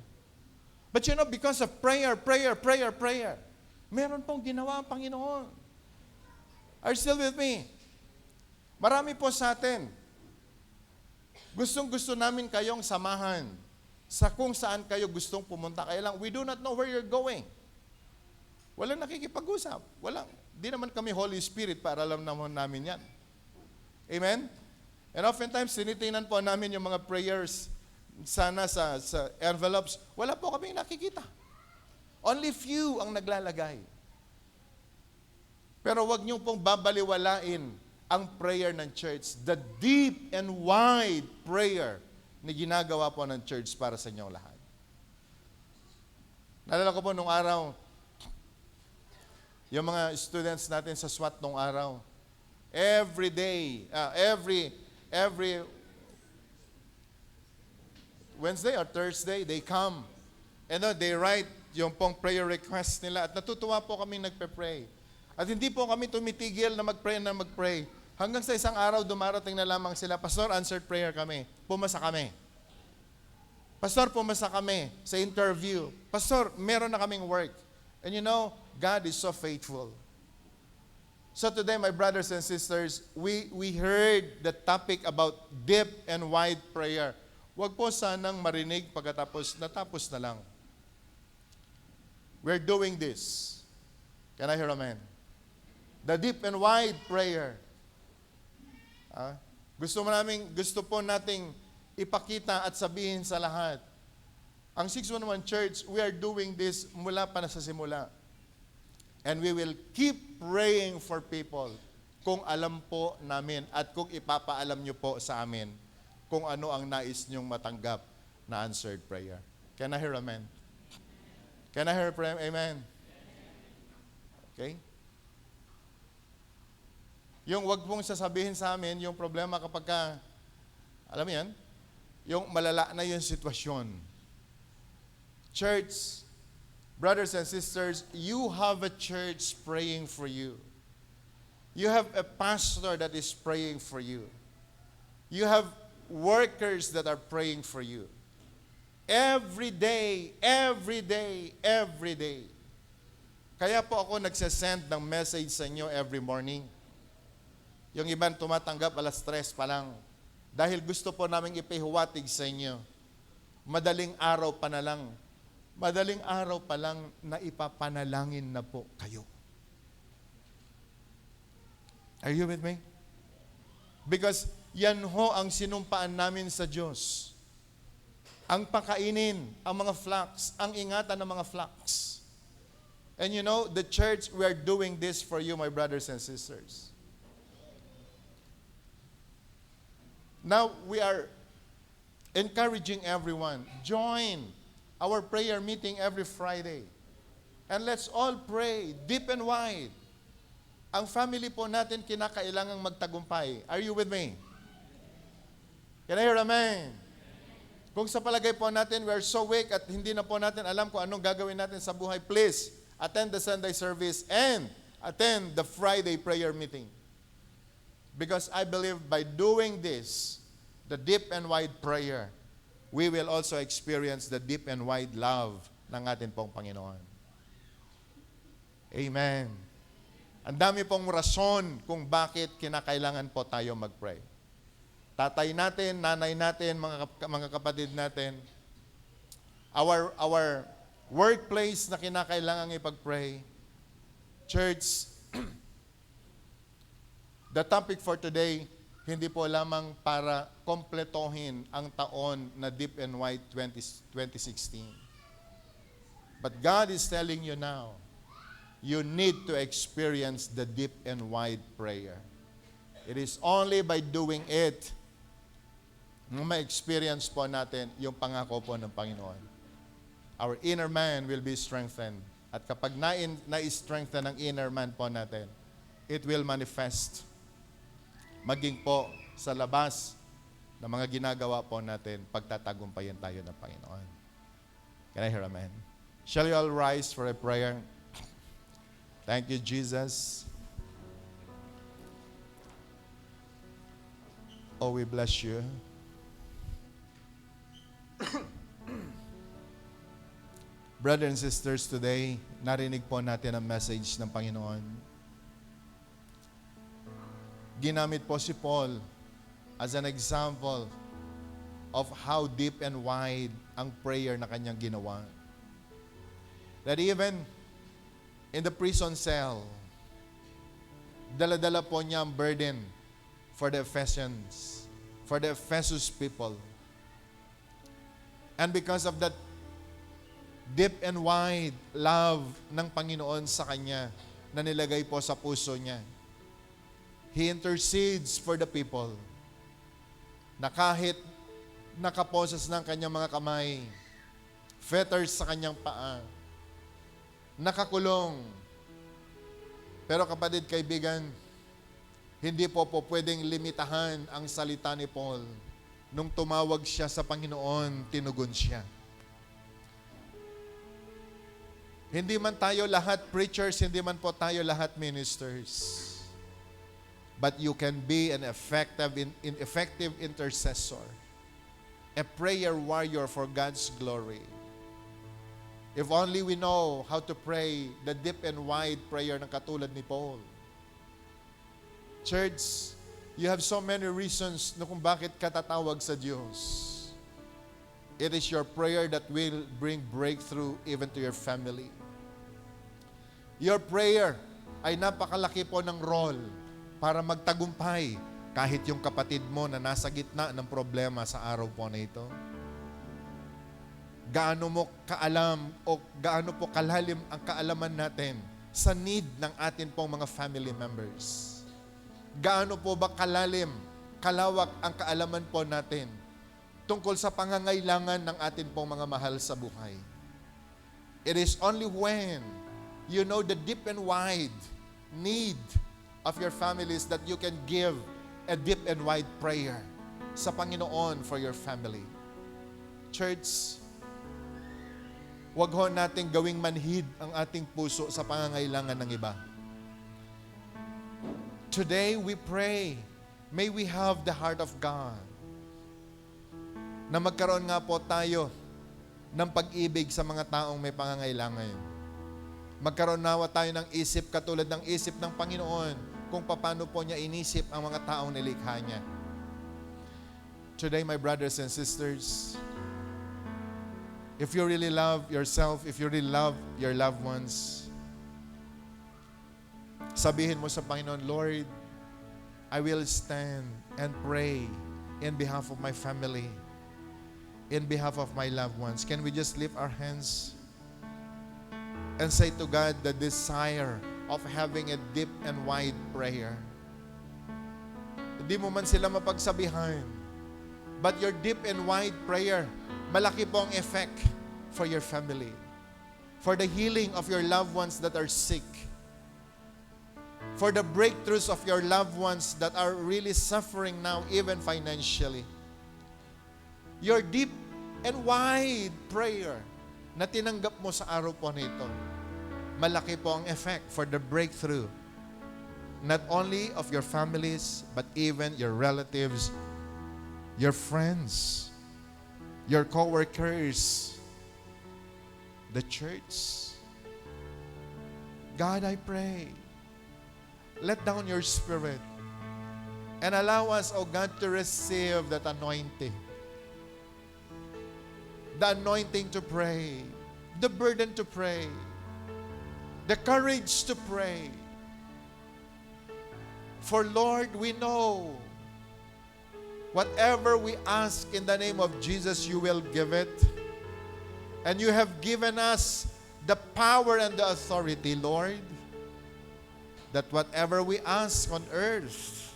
But you know, because of prayer, meron pong ginawa ang Panginoon. Are you still with me? Marami po sa atin. Gustong-gusto namin kayong samahan sa kung saan kayo gustong pumunta. Kaya lang, we do not know where you're going. Walang nakikipag-usap. Di naman kami Holy Spirit para alam naman namin yan. Amen? And oftentimes, tinitingnan po namin yung mga prayers sana sa envelopes. Wala po kaming nakikita. Only few ang naglalagay. Pero wag niyo pong babaliwalain ang prayer ng church. The deep and wide prayer na ginagawa po ng church para sa inyong lahat. Naalala ko po nung araw, yung mga students natin sa SWAT nung araw, every day, every Wednesday or Thursday, they come. And they write yung pong prayer request nila. At natutuwa po kami nagpe-pray. At hindi po kami tumitigil na mag-pray. Hanggang sa isang araw, dumarating na lamang sila, Pastor, answered prayer kami. Pumasa kami. Pastor, pumasa kami sa interview. Pastor, meron na kaming work. And you know, God is so faithful. So today, my brothers and sisters, we heard the topic about deep and wide prayer. Huwag po sanang marinig pagkatapos, natapos na lang. We're doing this. Can I hear amen? The deep and wide prayer. Gusto po nating ipakita at sabihin sa lahat. Ang 611 Church, we are doing this mula pa na sa simula. And we will keep praying for people kung alam po namin at kung ipapaalam nyo po sa amin kung ano ang nais nyong matanggap na answered prayer. Can I hear amen? Can I hear amen? Okay? Yung wag pong sasabihin sa amin, yung problema kapag ka, alam mo yan, yung malala na yung sitwasyon. Church, brothers and sisters, you have a church praying for you. You have a pastor that is praying for you. You have workers that are praying for you. Every day, every day, every day. Kaya po ako nagsasend ng message sa inyo every morning. Yung ibang tumatanggap 3:00 pa lang. Dahil gusto po namin ipahiwatig sa inyo. Madaling araw pa lang na ipapanalangin na po kayo. Are you with me? Because yan ho ang sinumpaan namin sa Diyos. Ang pakainin, ang mga flocks, ang ingatan ng mga flocks. And you know, the church, we are doing this for you, my brothers and sisters. Now, we are encouraging everyone, join our prayer meeting every Friday. And let's all pray deep and wide. Ang family po natin kinakailangang magtagumpay. Are you with me? Can I hear amen? Kung sa palagay po natin, we are so weak at hindi na po natin alam kung anong gagawin natin sa buhay, please, attend the Sunday service and attend the Friday prayer meeting. Because I believe by doing this, the deep and wide prayer, we will also experience the deep and wide love ng ating pong Panginoon. Amen. Ang dami pong rason kung bakit kinakailangan po tayo mag-pray. Tatay natin, nanay natin, mga kapatid natin, our workplace na kinakailangan ipag-pray. Church, the topic for today, hindi po lamang para kompletohin ang taon na Deep and Wide 2016. But God is telling you now, you need to experience the deep and wide prayer. It is only by doing it na ma-experience po natin yung pangako po ng Panginoon. Our inner man will be strengthened. At kapag na-strengthen ang inner man po natin, it will manifest. Maging po sa labas ng mga ginagawa po natin, pagtatagumpayan tayo ng Panginoon. Can I hear amen? Shall you all rise for a prayer? Thank you, Jesus. Oh, we bless you. Brothers and sisters, today, narinig po natin ang message ng Panginoon. Ginamit po si Paul as an example of how deep and wide ang prayer na kanyang ginawa. That even in the prison cell, dala-dala po niya ang burden for the Ephesians, for the Ephesus people. And because of that deep and wide love ng Panginoon sa kanya na nilagay po sa puso niya, He intercedes for the people na kahit nakaposas ng kanyang mga kamay, fetters sa kanyang paa, nakakulong. Pero kapatid, kaibigan, hindi po pwedeng limitahan ang salita ni Paul. Nung tumawag siya sa Panginoon, tinugon siya. Hindi man tayo lahat preachers, hindi man po tayo lahat ministers. But you can be an effective intercessor. A prayer warrior for God's glory. If only we know how to pray the deep and wide prayer ng katulad ni Paul. Church, you have so many reasons na kung bakit ka tatawag sa Diyos. It is your prayer that will bring breakthrough even to your family. Your prayer ay napakalaki po ng role para magtagumpay kahit yung kapatid mo na nasa gitna ng problema sa araw po na ito. Gaano mo kaalam o gaano po kalalim ang kaalaman natin sa need ng atin pong mga family members. Gaano po ba kalalim, kalawak ang kaalaman po natin tungkol sa pangangailangan ng atin pong mga mahal sa buhay. It is only when you know the deep and wide need of your families that you can give a deep and wide prayer sa Panginoon for your family. Church, wag ho nating gawing manhid ang ating puso sa pangangailangan ng iba. Today we pray, may we have the heart of God. Na magkaroon nga po tayo ng pag-ibig sa mga taong may pangangailangan. Magkaroon nawa tayo ng isip katulad ng isip ng Panginoon kung paano po niya inisip ang mga taong nilikha niya. Today, my brothers and sisters, if you really love yourself, if you really love your loved ones, sabihin mo sa Panginoon, Lord, I will stand and pray in behalf of my family, in behalf of my loved ones. Can we just lift our hands and say to God the desire of having a deep and wide prayer? Hindi mo man sila mapagsabihan, but your deep and wide prayer, malaki po ang effect for your family, for the healing of your loved ones that are sick, for the breakthroughs of your loved ones that are really suffering now, even financially. Your deep and wide prayer na tinanggap mo sa araw po nito, malaki po ang effect for the breakthrough, not only of your families, but even your relatives, your friends, your co-workers, the church. God, I pray, let down your Spirit and allow us, oh God, to receive that anointing. The anointing to pray, the burden to pray, the courage to pray. For Lord, we know whatever we ask in the name of Jesus, you will give it. And you have given us the power and the authority, Lord, that whatever we ask on earth,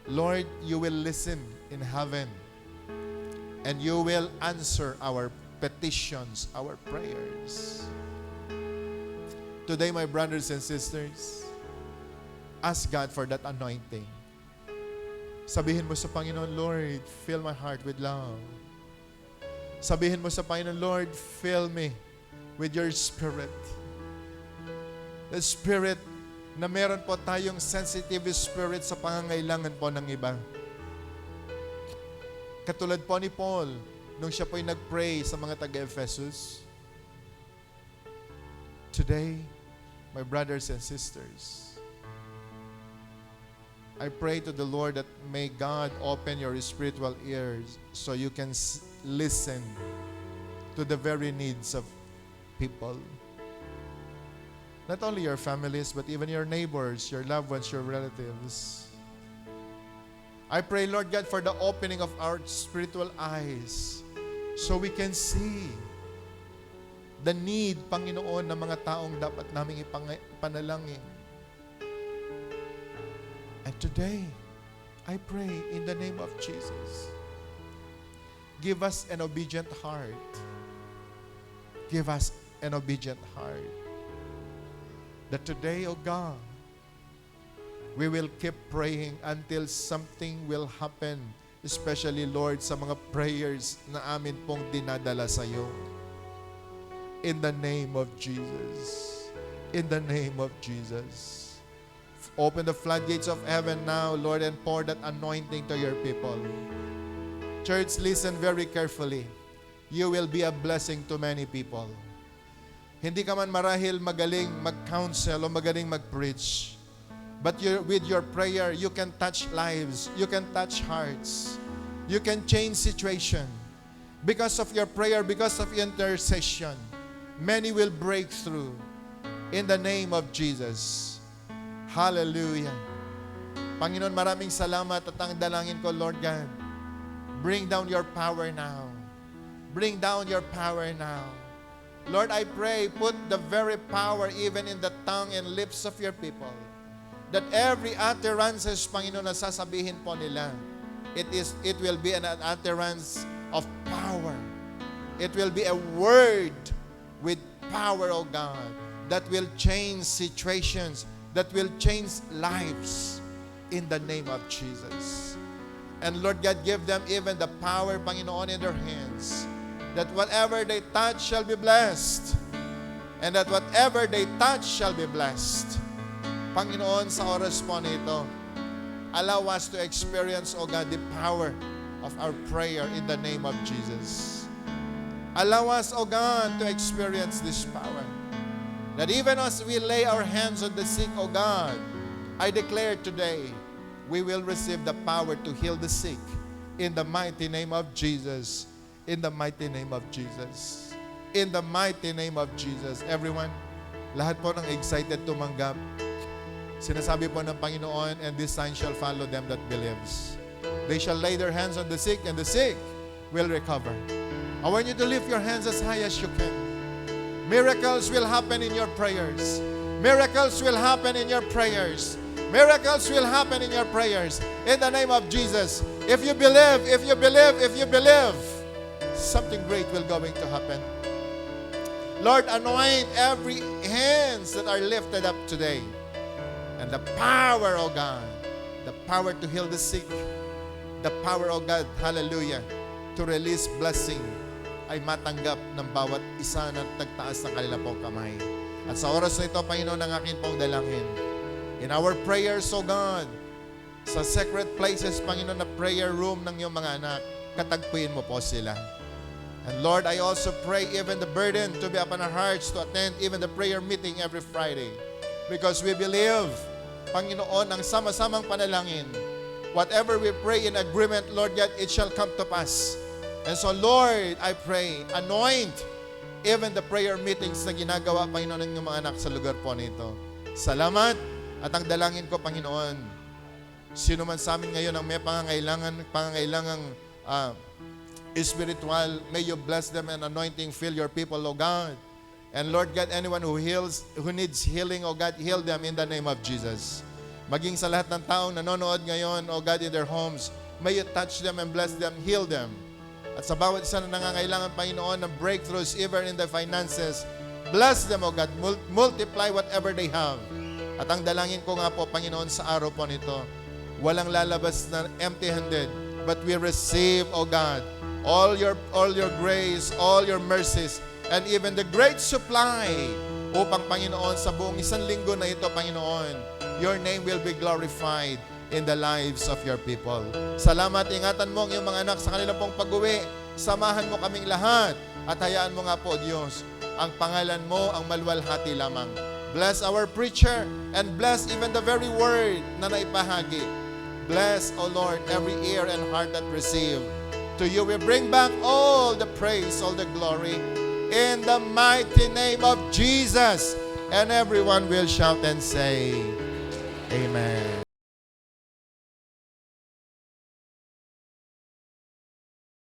Lord, you will listen in heaven. And you will answer our petitions, our prayers. Today, my brothers and sisters, ask God for that anointing. Sabihin mo sa Panginoon, Lord, fill my heart with love. Sabihin mo sa Panginoon, Lord, fill me with your Spirit. The Spirit na meron po tayong sensitive spirit sa pangangailangan po ng iba. Katulad po ni Paul, nung siya po'y nag-pray sa mga taga-Ephesus. Today, my brothers and sisters, I pray to the Lord that may God open your spiritual ears so you can listen to the very needs of people. Not only your families, but even your neighbors, your loved ones, your relatives. I pray, Lord God, for the opening of our spiritual eyes so we can see the need, Panginoon, ng mga taong dapat naming ipanalangin. And today, I pray in the name of Jesus, give us an obedient heart. Give us and obedient heart. That today, O God, we will keep praying until something will happen. Especially, Lord, sa mga prayers na amin pong dinadala sa iyo. In the name of Jesus. In the name of Jesus. Open the floodgates of heaven now, Lord, and pour that anointing to your people. Church, listen very carefully. You will be a blessing to many people. Hindi ka man marahil magaling mag-counsel o magaling mag-preach. But with your prayer, you can touch lives. You can touch hearts. You can change situation. Because of your prayer, because of intercession, many will break through. In the name of Jesus. Hallelujah. Panginoon, maraming salamat at ang dalangin ko, Lord God, bring down your power now. Bring down your power now. Lord, I pray, put the very power even in the tongue and lips of your people. That every utterances, Panginoon, na sasabihin po nila, it will be an utterance of power. It will be a word with power, O God, that will change situations, that will change lives in the name of Jesus. And Lord God, give them even the power, Panginoon, in their hands, that whatever they touch shall be blessed, and that whatever they touch shall be blessed. Panginoon, sa oras po nito, allow us to experience, O God, the power of our prayer in the name of Jesus. Allow us, O God, to experience this power. That even as we lay our hands on the sick, O God, I declare today, we will receive the power to heal the sick in the mighty name of Jesus. In the mighty name of Jesus. In the mighty name of Jesus. Everyone, lahat po ng excited tumanggap. Sinasabi po ng Panginoon, and this sign shall follow them that believes. They shall lay their hands on the sick, and the sick will recover. I want you to lift your hands as high as you can. Miracles will happen in your prayers. Miracles will happen in your prayers. Miracles will happen in your prayers. In the name of Jesus. If you believe, if you believe, if you believe, something great will going to happen. Lord, anoint every hands that are lifted up today. And the power, O God, the power to heal the sick, the power, O God, hallelujah, to release blessing, ay matanggap ng bawat isa na nagtaas ng kanila pong kamay. At sa oras na ito, Panginoon, ang akin pong dalangin. In our prayers, O God, sa secret places, Panginoon, na prayer room ng iyong mga anak, katagpuin mo po sila. And Lord, I also pray even the burden to be upon our hearts to attend even the prayer meeting every Friday. Because we believe, Panginoon, ang sama-samang panalangin, whatever we pray in agreement, Lord God, it shall come to pass. And so, Lord, I pray, anoint even the prayer meetings na ginagawa, Panginoon, ng mga anak sa lugar po nito. Salamat at ang dalangin ko, Panginoon, sino man sa amin ngayon ang may pangangailangang spiritual, may you bless them and anointing fill your people, O God. And Lord God, anyone who needs healing, O God, heal them in the name of Jesus. Maging sa lahat ng taong nanonood ngayon, O God, in their homes, may you touch them and bless them, heal them. At sa bawat isa na nangangailangan, Panginoon, ng breakthroughs, even in the finances, bless them, O God, multiply whatever they have. At ang dalangin ko nga po, Panginoon, sa araw po nito, walang lalabas na empty-handed, but we receive, O God, all your grace, all your mercies, and even the great supply upang, Panginoon, sa buong isang linggo na ito, Panginoon, your name will be glorified in the lives of your people. Salamat, ingatan mo ang iyong mga anak sa kanilang pong pag-uwi. Samahan mo kaming lahat at hayaan mo nga po, Diyos, ang pangalan mo ang maluwalhati lamang. Bless our preacher and bless even the very word na naipahagi. Bless, O Lord, every ear and heart that receive. To you we bring back all the praise, all the glory, in the mighty name of Jesus. And everyone will shout and say, Amen.